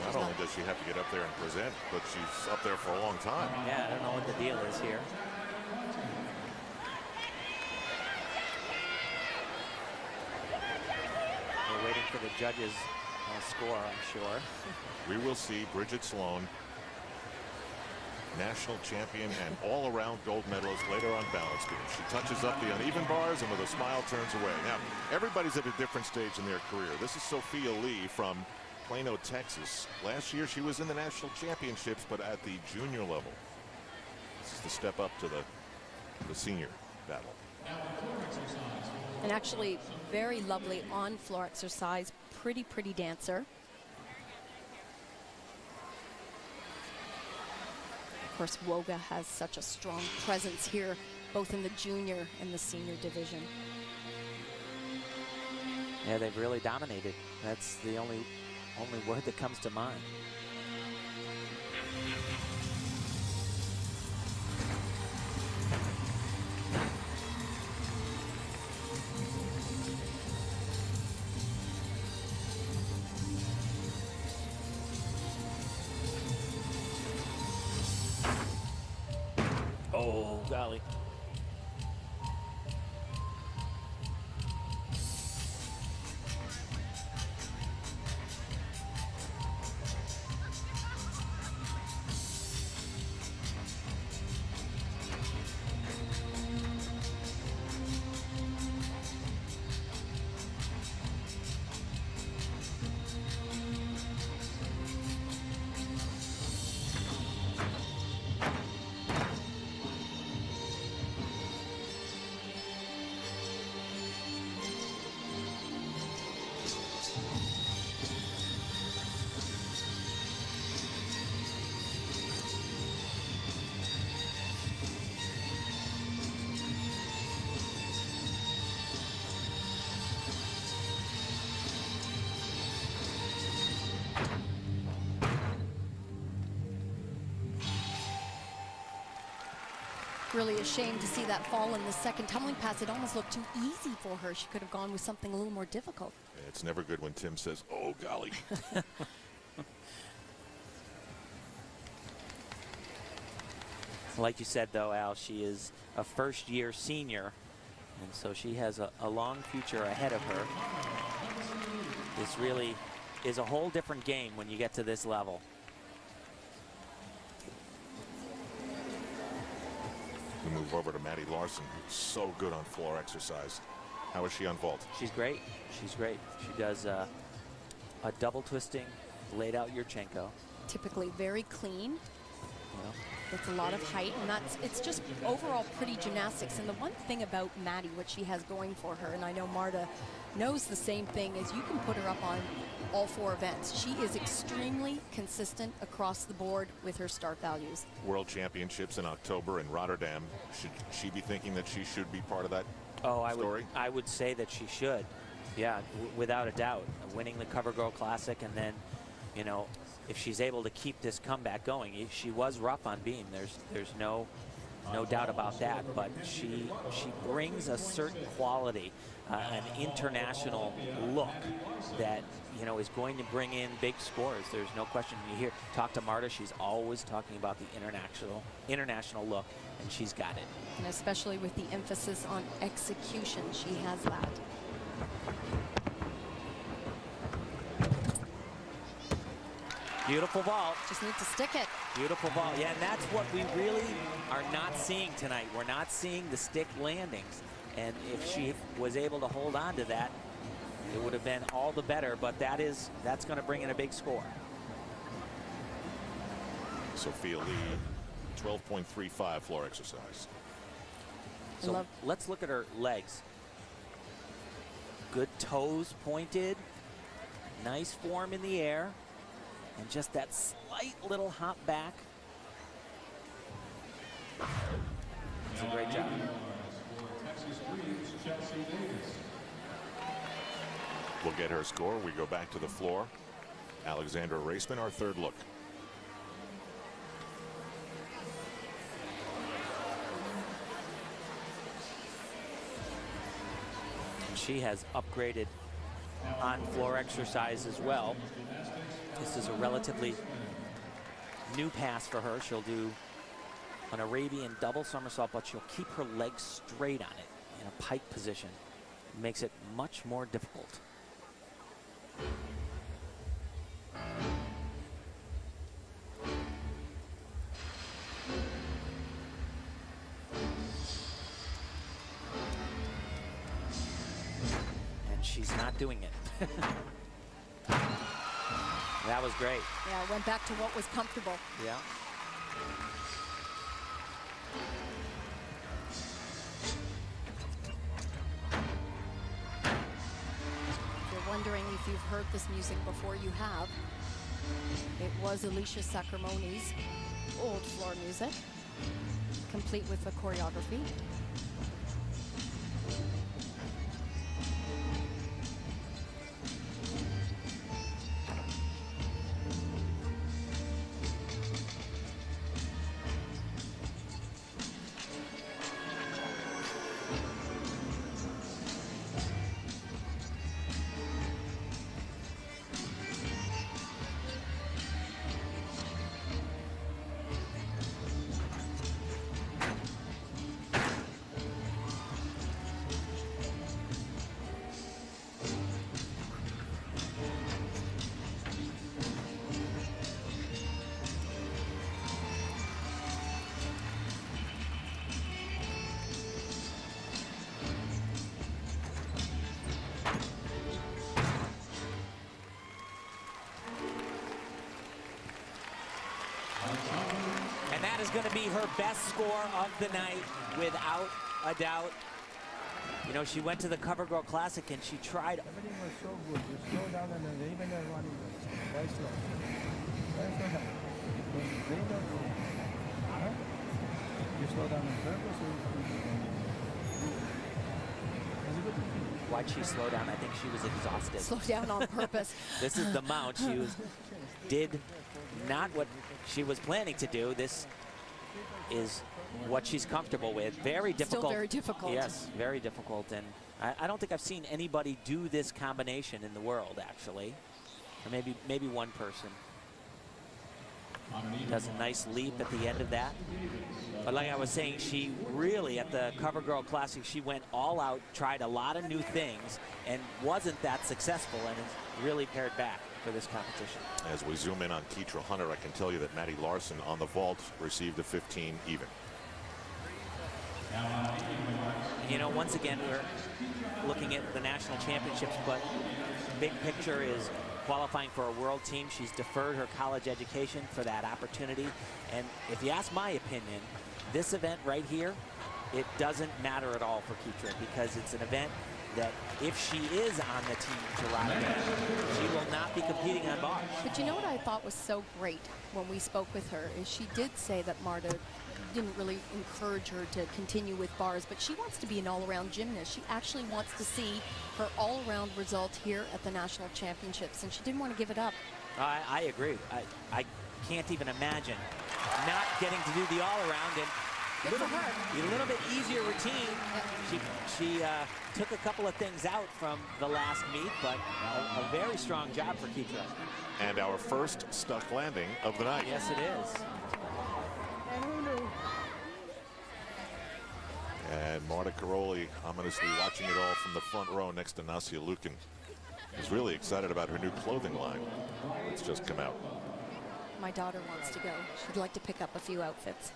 Not only does she have to get up there and present, but she's up there for a long time. Yeah, I don't know what the deal is here. We're waiting for the judges score, I'm sure. We will see Bridget Sloan, national champion and all-around gold medalist, later on balance beam. She touches up the uneven bars and with a smile turns away. Now, everybody's at a different stage in their career. This is Sophia Lee from Plano, Texas. Last year she was in the national championships, but at the junior level. This is the step up to the senior battle. And actually very lovely on floor exercise. Pretty dancer. Of course, Woga has such a strong presence here, both in the junior and the senior division. Yeah, they've really dominated. That's the only word that comes to mind. Oh, golly. Really a shame to see that fall in the second tumbling pass. It almost looked too easy for her. She could have gone with something a little more difficult. It's never good when Tim says, "Oh, golly." Like you said, though, Al, she is a first-year senior, and so she has a long future ahead of her. This really is a whole different game when you get to this level. We move over to Maddie Larson, who's so good on floor exercise. How is she on vault? She's great. She's great. She does a double twisting, laid out Yurchenko. Typically very clean. Yeah. It's a lot of height, and it's just overall pretty gymnastics. And the one thing about Maddie, what she has going for her, and I know Marta knows the same thing, is you can put her up on all four events. She is extremely consistent across the board with her start values. World Championships in October in Rotterdam. Should she be thinking that she should be part of that story? I would say that she should. Yeah, without a doubt. Winning the CoverGirl Classic, and then, you know, if she's able to keep this comeback going. She was rough on beam. There's no doubt about that. But she brings a certain quality, an international look that, you know, is going to bring in big scores. There's no question. You talk to Marta, she's always talking about the international look, and she's got it. And especially with the emphasis on execution, she has that. Beautiful vault. Just need to stick it. Beautiful vault. Yeah, and that's what we really are not seeing tonight. We're not seeing the stick landings. And if she was able to hold on to that, it would have been all the better. But that's going to bring in a big score. Sophia Lee, 12.35 floor exercise. So let's look at her legs. Good toes pointed. Nice form in the air. And just that slight little hop back. It's a great job. We'll get her score. We go back to the floor. Alexandra Raceman, our third look. She has upgraded on floor exercise as well. This is a relatively new pass for her. She'll do an Arabian double somersault, but she'll keep her legs straight on it in a pike position. It makes it much more difficult. she's not doing it. That was great. Yeah, went back to what was comfortable. Yeah. If you're wondering if you've heard this music before, you have. It was Alicia Sacramone's old floor music, complete with the choreography. And that is going to be her best score of the night, without a doubt. You know, she went to the CoverGirl Classic and she tried. Everything was so good. You slow down and then even the running was very slow. Very slow down. They don't go. Huh? You slow down on purpose or Why'd she slow down? I think she was exhausted. Slow down on purpose. This is the mount. She did not what she was planning to do. This is what she's comfortable with. Very difficult. Still very difficult. Yes, very difficult. And I don't think I've seen anybody do this combination in the world, actually. Or maybe one person. Does a nice leap at the end of that. But like I was saying, she really, at the CoverGirl Classic, she went all out, tried a lot of new things, and wasn't that successful, and is really pared back for this competition. As we zoom in on Keitra Hunter, I can tell you that Maddie Larson on the vault received a 15 even. You know, once again, we're looking at the national championships, but big picture is qualifying for a world team. She's deferred her college education for that opportunity. And if you ask my opinion, this event right here, it doesn't matter at all for Keitra, because it's an event that if she is on the team to ride it, she will not be competing on bars. But you know what I thought was so great when we spoke with her is she did say that Marta didn't really encourage her to continue with bars, but she wants to be an all-around gymnast. She actually wants to see her all-around result here at the national championships, and she didn't want to give it up. I agree. I can't even imagine not getting to do the all-around, and a little bit easier routine. She took a couple of things out from the last meet, but a very strong job for Keitra. And our first stuck landing of the night. Yes, it is. And Marta Karolyi ominously watching it all from the front row next to Nasia Lukin. Is really excited about her new clothing line that's just come out. My daughter wants to go. She'd like to pick up a few outfits.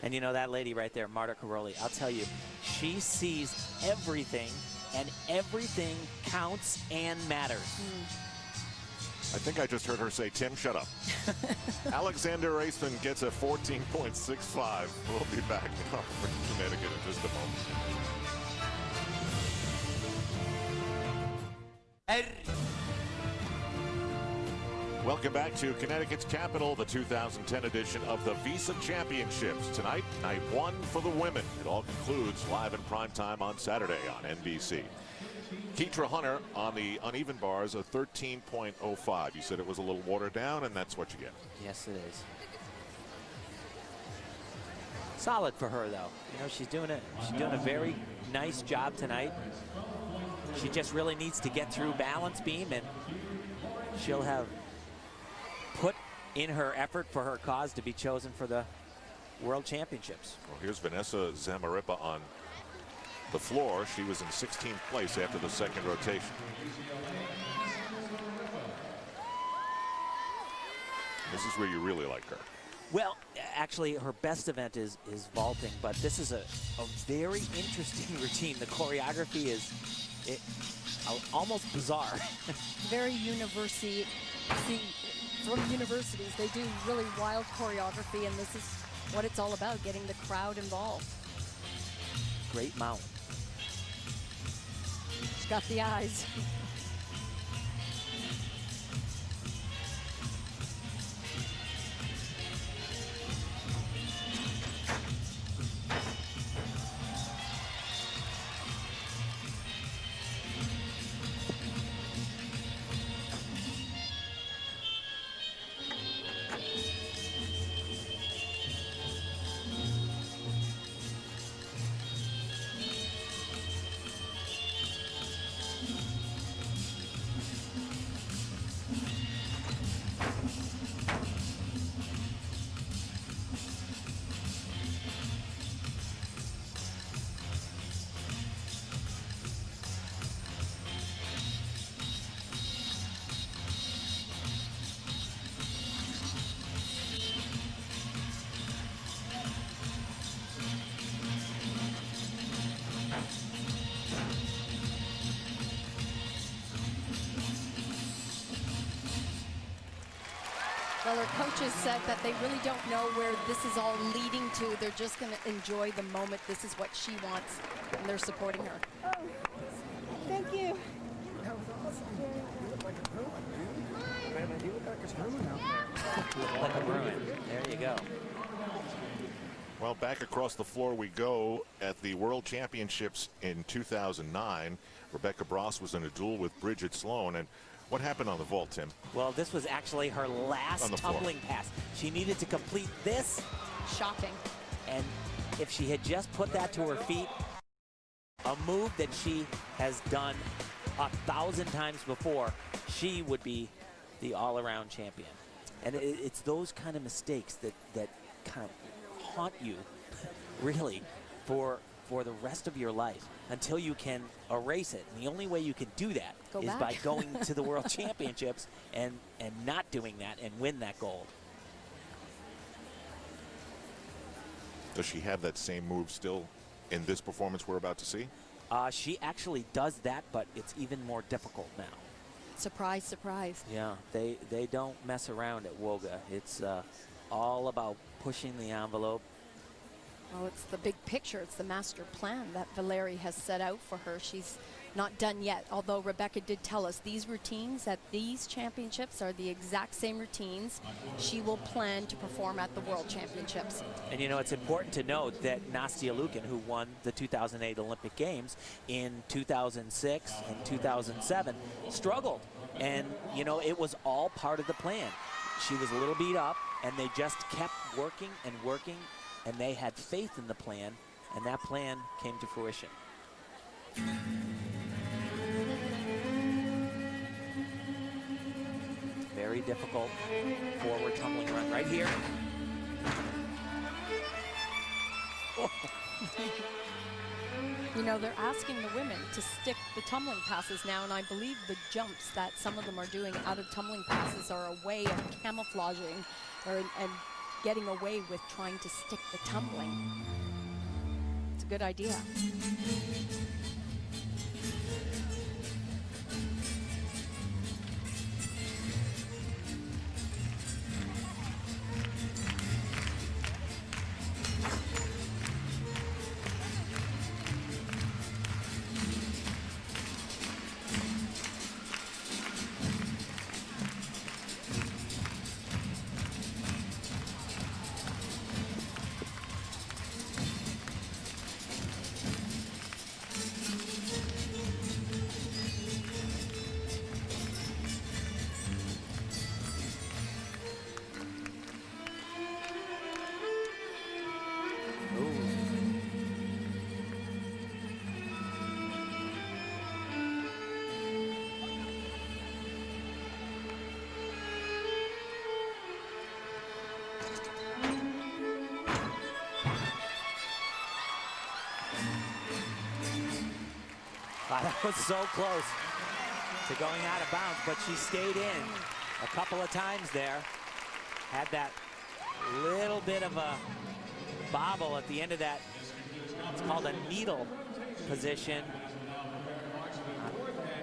And you know, that lady right there, Marta Karolyi, I'll tell you, she sees everything, and everything counts and matters. I think I just heard her say, Tim, shut up. Alexander Raceman gets a 14.65. We'll be back in Hartford, Connecticut in just a moment. Welcome back to Connecticut's capital, the 2010 edition of the Visa Championships. Tonight, night one for the women. It all concludes live in prime time on Saturday on NBC. Keitra Hunter on the uneven bars, a 13.05. You said it was a little watered down, and that's what you get. Yes, it is. Solid for her, though. You know, she's doing a very nice job tonight. She just really needs to get through balance beam, and she'll have put in her effort for her cause to be chosen for the World Championships. Well, here's Vanessa Zamarripa on the floor. She was in 16th place after the second rotation. This is where you really like her. Well, actually, her best event is vaulting, but this is a very interesting routine. The choreography is almost bizarre. Very university, from universities, they do really wild choreography, and this is what it's all about, getting the crowd involved. Great mount. She's got the eyes. Well, her coaches said that they really don't know where this is all leading to. They're just going to enjoy the moment. This is what she wants, and they're supporting her. Oh, thank you. That was awesome. You look like a ruin, dude. Man, you look like a ruin out there. Like a ruin. There you go. Well, back across the floor we go. At the World Championships in 2009, Rebecca Bross was in a duel with Bridget Sloan. And what happened on the vault, Tim? Well, this was actually her last tumbling pass. She needed to complete this. Shocking. And if she had just put that to her feet, a move that she has done 1,000 times before, she would be the all-around champion. And it's those kind of mistakes that kind of haunt you, really, for the rest of your life until you can erase it. And the only way you can do that is by going to the World Championships and not doing that and win that gold. Does she have that same move still in this performance we're about to see? She actually does that, but it's even more difficult now. Surprise, surprise. Yeah, they don't mess around at Woga. It's all about pushing the envelope. Oh, it's the big picture. It's the master plan that Valeri has set out for her. She's not done yet, although Rebecca did tell us these routines at these championships are the exact same routines she will plan to perform at the World Championships. And you know, it's important to note that Nastia Liukin, who won the 2008 Olympic Games in 2006 and 2007, struggled. And, you know, it was all part of the plan. She was a little beat up, and they just kept working and working, and they had faith in the plan, and that plan came to fruition. Very difficult forward tumbling run right here. Oh. You know, they're asking the women to stick the tumbling passes now, and I believe the jumps that some of them are doing out of tumbling passes are a way of camouflaging and getting away with trying to stick the tumbling. It's a good idea. That was so close to going out of bounds, but she stayed in a couple of times there. Had that Little bit of a bobble at the end of that. It's called a needle position.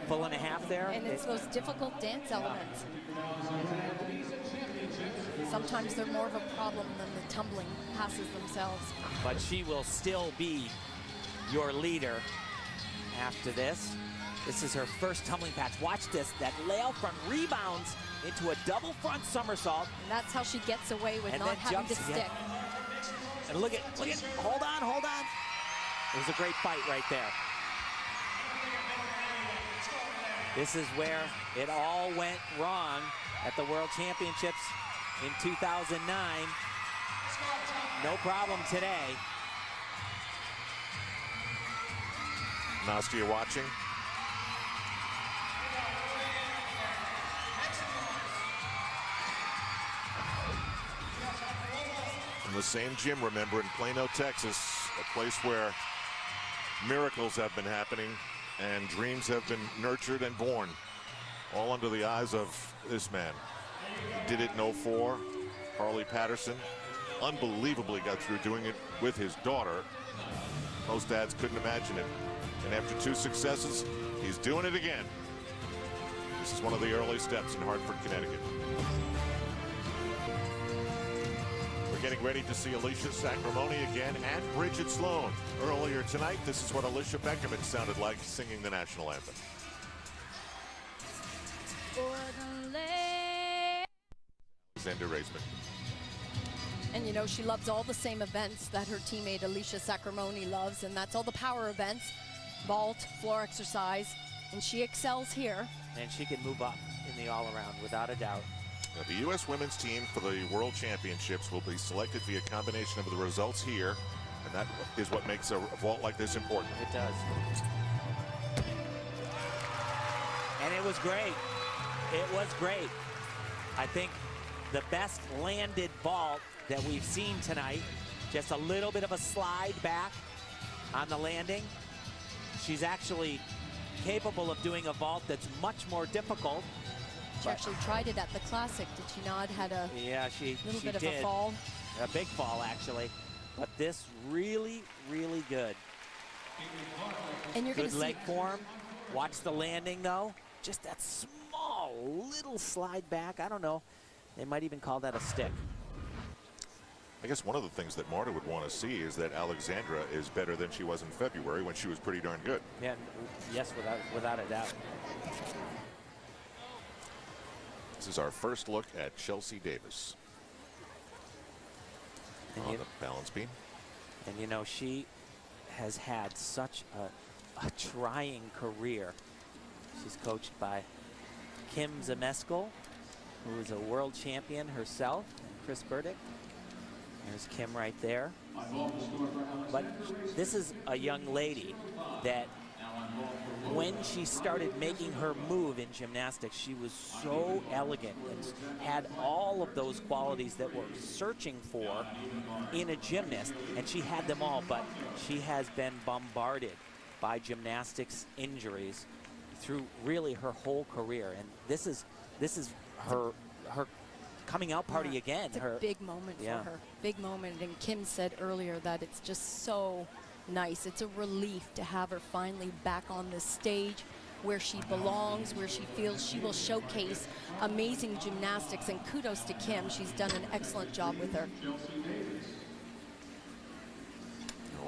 Full and a half there. And it's those difficult dance elements. Sometimes they're more of a problem than the tumbling passes themselves. But she will still be your leader after this. This is her first tumbling patch. Watch this, that layout front rebounds into a double front somersault. And that's how she gets away with and not then having to jumps again. stick. And look at, hold on. It was a great fight right there. This is where it all went wrong at the World Championships in 2009. No problem today. Nastia watching. From the same gym, remember, in Plano, Texas, a place where miracles have been happening and dreams have been nurtured and born, all under the eyes of this man. He did it in 04. Harley Patterson unbelievably got through doing it with his daughter. Most dads couldn't imagine it. And after 2 successes, he's doing it again. This is one of the early steps in Hartford, Connecticut. We're getting ready to see Alicia Sacramone again and Bridget Sloan. Earlier tonight, this is what Alicia Beckerman sounded like singing the national anthem. Alexander Raisman. And you know, she loves all the same events that her teammate Alicia Sacramone loves, and that's all the power events, vault, floor exercise, and she excels here. And she can move up in the all-around without a doubt. Now, the U.S. women's team for the World Championships will be selected via a combination of the results here, and that is what makes a vault like this important. It does. And it was great. It was great. I think the best landed vault that we've seen tonight. Just a little bit of a slide back on the landing. She's actually capable of doing a vault that's much more difficult. She actually tried it at the Classic, did she not? Had a little bit of a fall. A big fall, actually. But this really, really good. And you're good gonna leg form. Watch the landing, though. Just that small little slide back. I don't know. They might even call that a stick. I guess one of the things that Marta would want to see is that Alexandra is better than she was in February when she was pretty darn good. Yeah, yes, without a doubt. This is our first look at Chelsea Davis on the balance beam. And you know, she has had such a trying career. She's coached by Kim Zameskel, who is a world champion herself, and Chris Burdick. There's Kim right there. But this is a young lady that when she started making her move in gymnastics, she was so elegant and had all of those qualities that we're searching for in a gymnast, and she had them all, but she has been bombarded by gymnastics injuries through really her whole career, and this is her coming out party again. It's a big moment for her. Big moment. And Kim said earlier that it's just so nice. It's a relief to have her finally back on the stage where she belongs, where she feels she will showcase amazing gymnastics. And kudos to Kim. She's done an excellent job with her.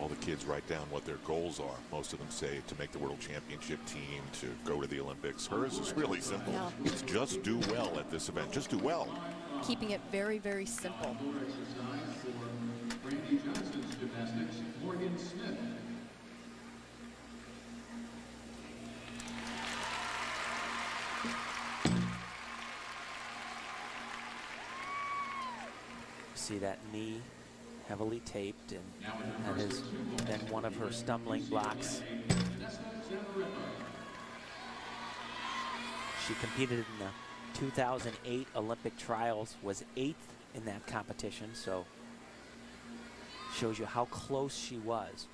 All the kids write down what their goals are. Most of them say to make the world championship team, to go to the Olympics. Hers is really simple. Yeah. It's just do well at this event. Just do well. Keeping it very, very simple. See that knee heavily taped, and that has been one of her stumbling blocks. She competed in the 2008 Olympic trials, was 8th in that competition, so shows you how close she was.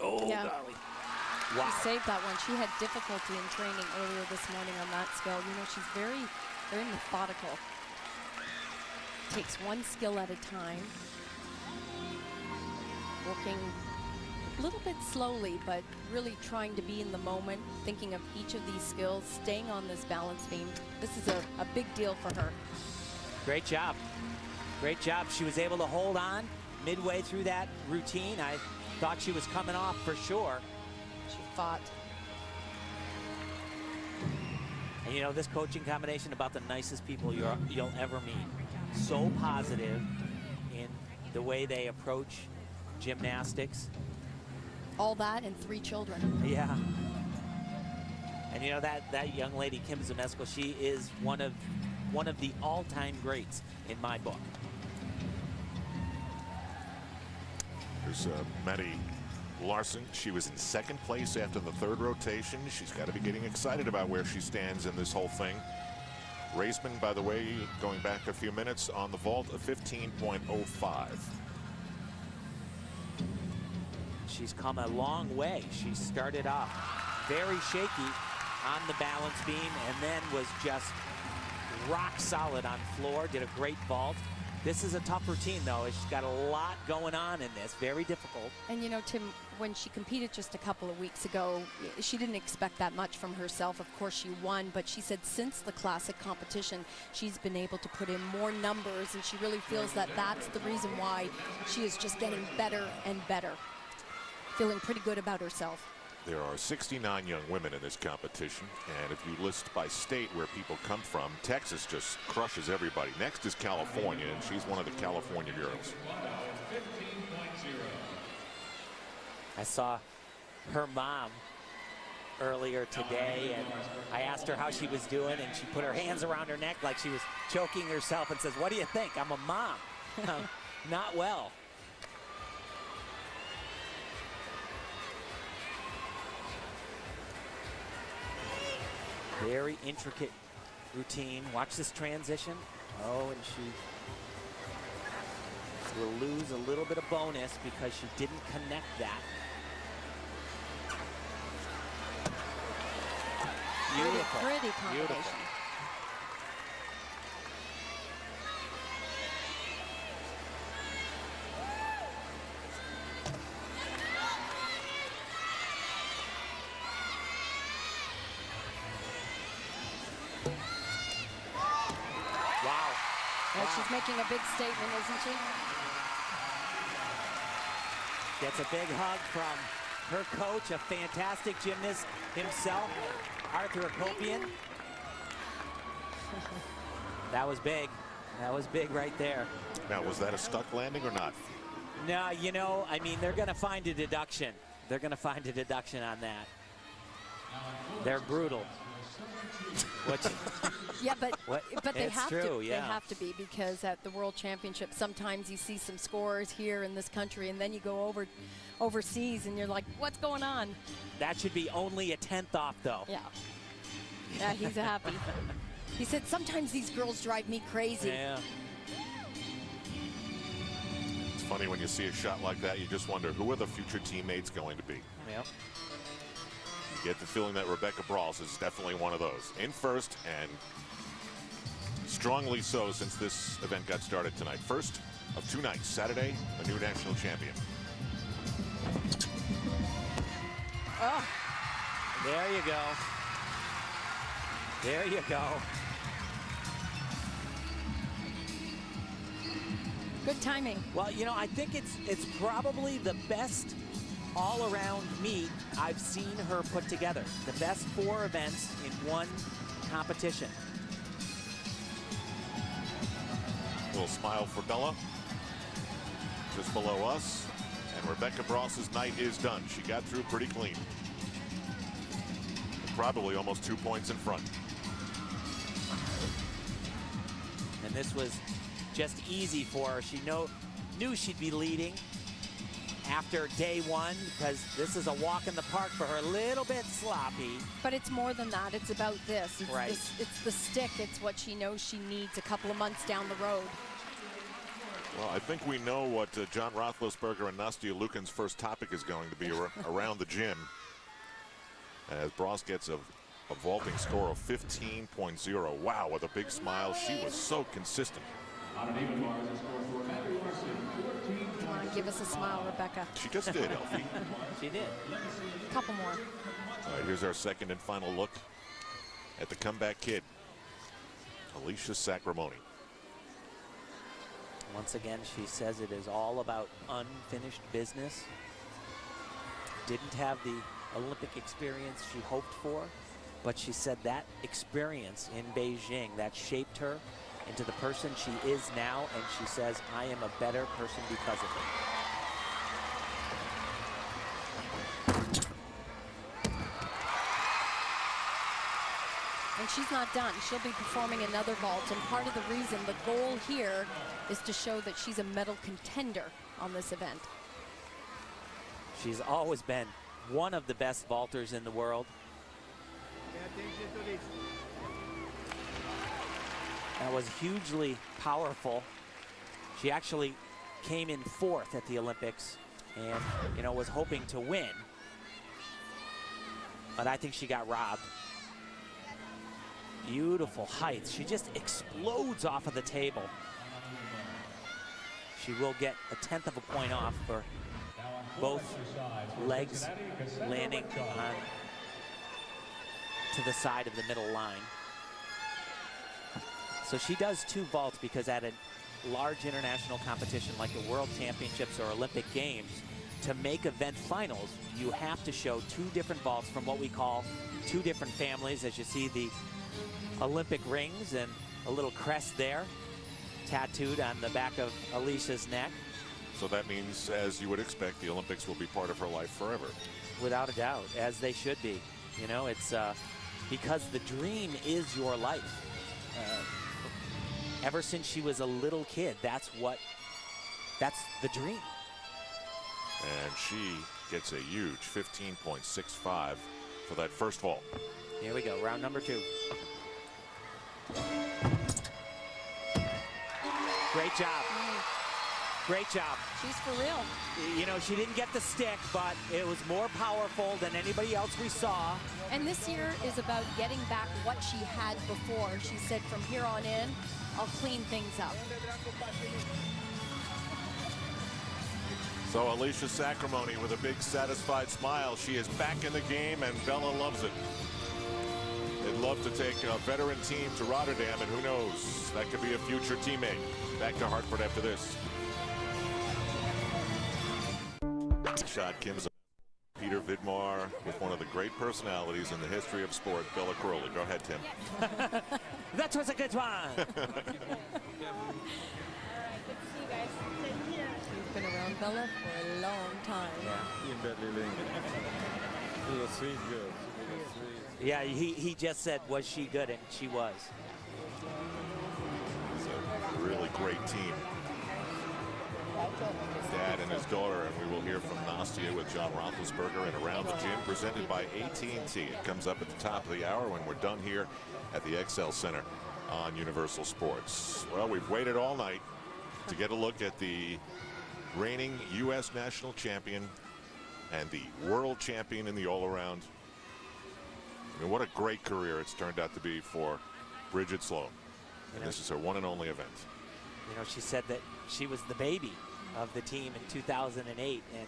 Oh, Yeah. golly. saved that one. She had difficulty in training earlier this morning on that skill. You know, she's very, very methodical. Takes one skill at a time. Working a little bit slowly, but really trying to be in the moment, thinking of each of these skills, staying on this balance beam. This is a big deal for her. Great job. Great job. She was able to hold on midway through that routine. I thought she was coming off for sure. She fought. And you know, this coaching combination, about the nicest people you'll ever meet. So positive in the way they approach gymnastics. All that and 3 children. Yeah. And you know, that young lady, Kim Zemesco, she is one of the all-time greats in my book. There's Maddie Larson. She was in 2nd place after the 3rd rotation. She's got to be getting excited about where she stands in this whole thing. Raceman, by the way, going back a few minutes on the vault, of 15.05. She's come a long way. She started off very shaky on the balance beam and then was just rock solid on floor, did a great vault. This is a tough routine, though. She's got a lot going on in this, very difficult. And you know, Tim, when she competed just a couple of weeks ago, she didn't expect that much from herself. Of course, she won, but she said since the classic competition, she's been able to put in more numbers, and she really feels that that's the reason why she is just getting better and better. Feeling pretty good about herself. There are 69 young women in this competition, and if you list by state where people come from, Texas just crushes everybody. Next is California, and she's one of the California girls. I saw her mom earlier today, and I asked her how she was doing, and she put her hands around her neck like she was choking herself and says, "What do you think? I'm a mom." Not well. Very intricate routine. Watch this transition. Oh, and she will lose a little bit of bonus because she didn't connect that. Beautiful. Pretty combination. Beautiful. Well, she's making a big statement, isn't she? Gets a big hug from her coach, a fantastic gymnast himself, Arthur Akopian. That was big. That was big right there. Now, was that a stuck landing or not? No, you know, I mean, they're going to find a deduction. They're going to find a deduction on that. They're brutal. Yeah, but they it's have true, to. Yeah. They have to be, because at the World Championship, sometimes you see some scores here in this country, and then you go overseas, and you're like, what's going on? That should be only a 10th off, though. Yeah. Yeah, he's happy. He said, sometimes these girls drive me crazy. Yeah. It's funny when you see a shot like that, you just wonder, who are the future teammates going to be? Yep. You get the feeling that Rebecca Brawls is definitely one of those. In first, and strongly so since this event got started tonight. First of 2 nights. Saturday, a new national champion. Oh, there you go. There you go. Good timing. Well, you know, I think it's probably the best all-around meet I've seen her put together. The best 4 events in one competition. A little smile for Bella. Just below us. And Rebecca Brawls' night is done. She got through pretty clean. Probably almost 2 points in front. And this was just easy for her. She knew she'd be leading after day 1, because this is a walk in the park for her. A little bit sloppy. But it's more than that. It's about this. It's right. It's the stick. It's what she knows she needs a couple of months down the road. Well, I think we know what John Roethlisberger and Nastia Lukin's first topic is going to be around the gym. as Bros gets a vaulting score of 15.0. Wow, with a big smile. She was so consistent. Come on, give us a smile, Rebecca. She just did, Elfie. She did. A couple more. All right, here's our second and final look at the comeback kid, Alicia Sacramone. Once again, she says it is all about unfinished business. Didn't have the Olympic experience she hoped for, but she said that experience in Beijing, that shaped her into the person she is now, and she says, I am a better person because of it. And she's not done. She'll be performing another vault, and part of the reason, the goal here, is to show that she's a medal contender on this event. She's always been one of the best vaulters in the world. That was hugely powerful. She actually came in 4th at the Olympics and, you know, was hoping to win. But I think she got robbed. Beautiful heights. She just explodes off of the table. She will get a 1/10 of a point off for both legs landing on to the side of the middle line. So she does 2 vaults because at a large international competition like the World Championships or Olympic Games, to make event finals, you have to show 2 different vaults from what we call 2 different families. As you see, the Olympic rings and a little crest there tattooed on the back of Alicia's neck. So that means, as you would expect, the Olympics will be part of her life forever. Without a doubt, as they should be. You know, it's because the dream is your life. Ever since she was a little kid, that's the dream. And she gets a huge 15.65 for that first vault. Here we go, round number 2. Great job. Great job. She's for real. You know, she didn't get the stick, but it was more powerful than anybody else we saw. And this year is about getting back what she had before. She said, from here on in, I'll clean things up. So Alicia Sacramone with a big satisfied smile. She is back in the game, and Bella loves it. They'd love to take a veteran team to Rotterdam, and who knows, that could be a future teammate. Back to Hartford after this. Shot Kim's Peter Vidmar with one of the great personalities in the history of sport, Bella Crowley. Go ahead, Tim. That was a good one. All right, good to see you guys. Take care. She's been around Bella for a long time. He was sweet girl. Yeah, he just said, was she good? And she was. It's a really great team. Dad and his daughter, and we will hear from Nastia with John Roethlisberger and Around the Gym, presented by AT&T. It comes up at the top of the hour when we're done here at the XL Center on Universal Sports. Well, we've waited all night to get a look at the reigning U.S. national champion and the world champion in the all-around. I mean, what a great career it's turned out to be for Bridget Sloan. And this is her one and only event. You know, she said that she was the baby of the team in 2008, and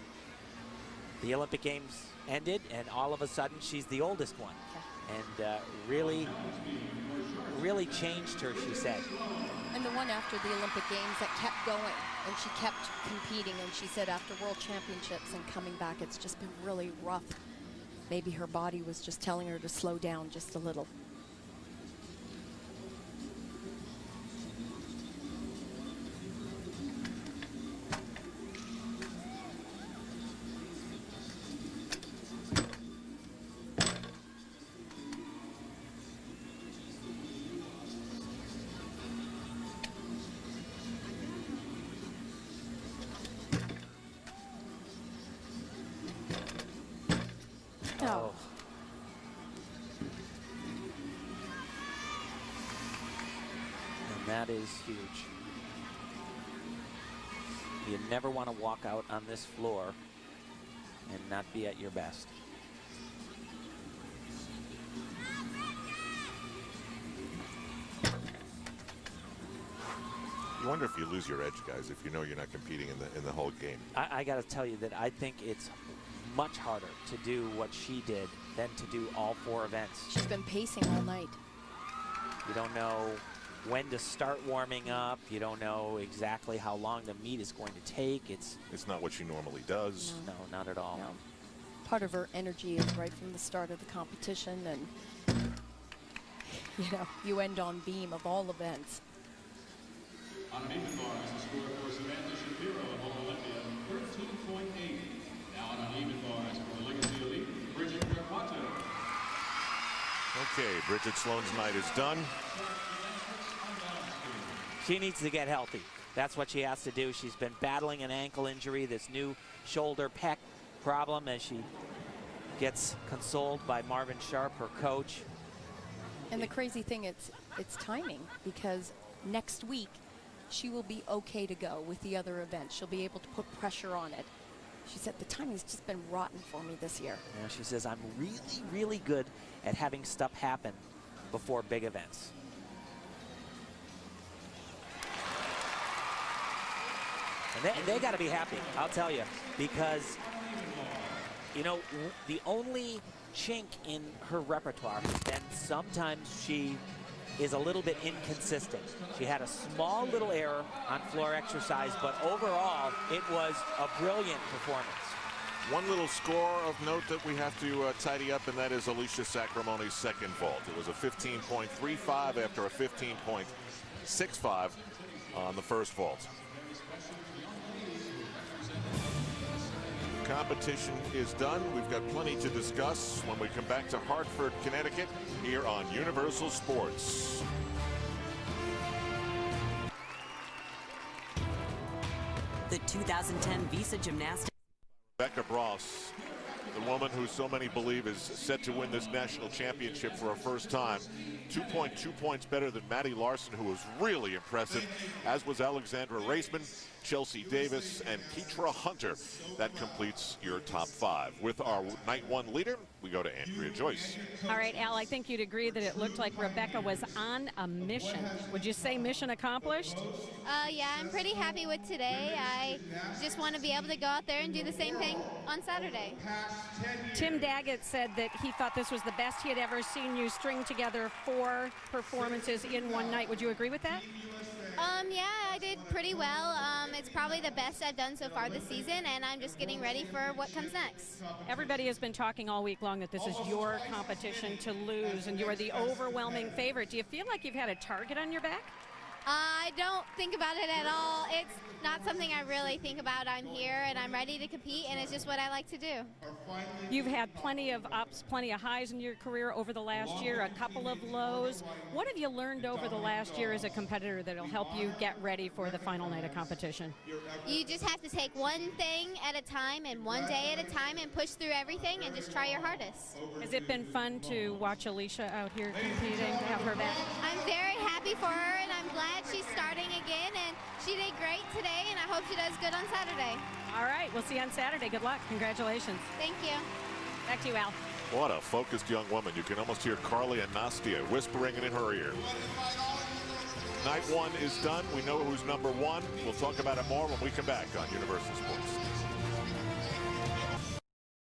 the Olympic Games ended, and all of a sudden she's the oldest one. And really changed her, she said. And the one after the Olympic Games that kept going, and she kept competing, and she said after World Championships and coming back, it's just been really rough. Maybe her body was just telling her to slow down just a little. Oh. And that is huge. You never want to walk out on this floor and not be at your best. You wonder if you lose your edge, guys, if you know you're not competing in the whole game. I got to tell you that I think it's much harder to do what she did than to do all 4 events. She's been pacing all night. You don't know when to start warming up. You don't know exactly how long the meet is going to take. It's not what she normally does. No, not at all. No. Part of her energy is right from the start of the competition, and you end on beam of all events. On an even bar is the score for Samantha Shapiro of Olympia, 13.8. Now on an even bar is for the Legacy Elite, Bridget Carpato. Okay, Bridget Sloan's night is done. She needs to get healthy. That's what she has to do. She's been battling an ankle injury, this new shoulder pec problem, as she gets consoled by Marvin Sharp, her coach. And the crazy thing, it's timing, because next week she will be okay to go with the other events. She'll be able to put pressure on it. She said, the timing's just been rotten for me this year. Yeah, she says, I'm really, really good at having stuff happen before big events. And they got to be happy, I'll tell you, because, the only chink in her repertoire has been sometimes she is a little bit inconsistent. She had a small little error on floor exercise, but overall, it was a brilliant performance. One little score of note that we have to tidy up, and that is Alicia Sacramone's second vault. It was a 15.35 after a 15.65 on the first vault. Competition is done. We've got plenty to discuss when we come back to Hartford, Connecticut, here on Universal Sports. The 2010 Visa Gymnastics. Rebecca Bross, the woman who so many believe is set to win this national championship for her first time. 2.2 points better than Maddie Larson, who was really impressive, as was Alexandra Raceman, Chelsea Davis, and Keitra Hunter. That completes your top 5. With our night 1 leader, we go to Andrea Joyce. All right, Al, I think you'd agree that it looked like Rebecca was on a mission. Would you say mission accomplished? Yeah, I'm pretty happy with today. I just want to be able to go out there and do the same thing on Saturday. Tim Daggett said that he thought this was the best he had ever seen you string together 4 performances in one night. Would you agree with that? Yeah, I did pretty well. It's probably the best I've done so far this season, and I'm just getting ready for what comes next. Everybody has been talking all week long that this is your competition to lose, and you are the overwhelming favorite. Do you feel like you've had a target on your back? I don't think about it at all. It's not something I really think about. I'm here and I'm ready to compete, and it's just what I like to do. You've had plenty of ups, plenty of highs in your career over the last year, a couple of lows. What have you learned over the last year as a competitor that'll help you get ready for the final night of competition? You just have to take one thing at a time and one day at a time and push through everything and just try your hardest. Has it been fun to watch Alicia out here competing, to have her back? I'm very happy for her, and I'm glad she's starting again, and she did great today, and I hope she does good on Saturday. All right, we'll see you on Saturday. Good luck. Congratulations. Thank you. Back to you, Al. What a focused young woman. You can almost hear Carly and Nastia whispering in her ear. Night 1 is done. We know who's number 1. We'll talk about it more when we come back on Universal Sports.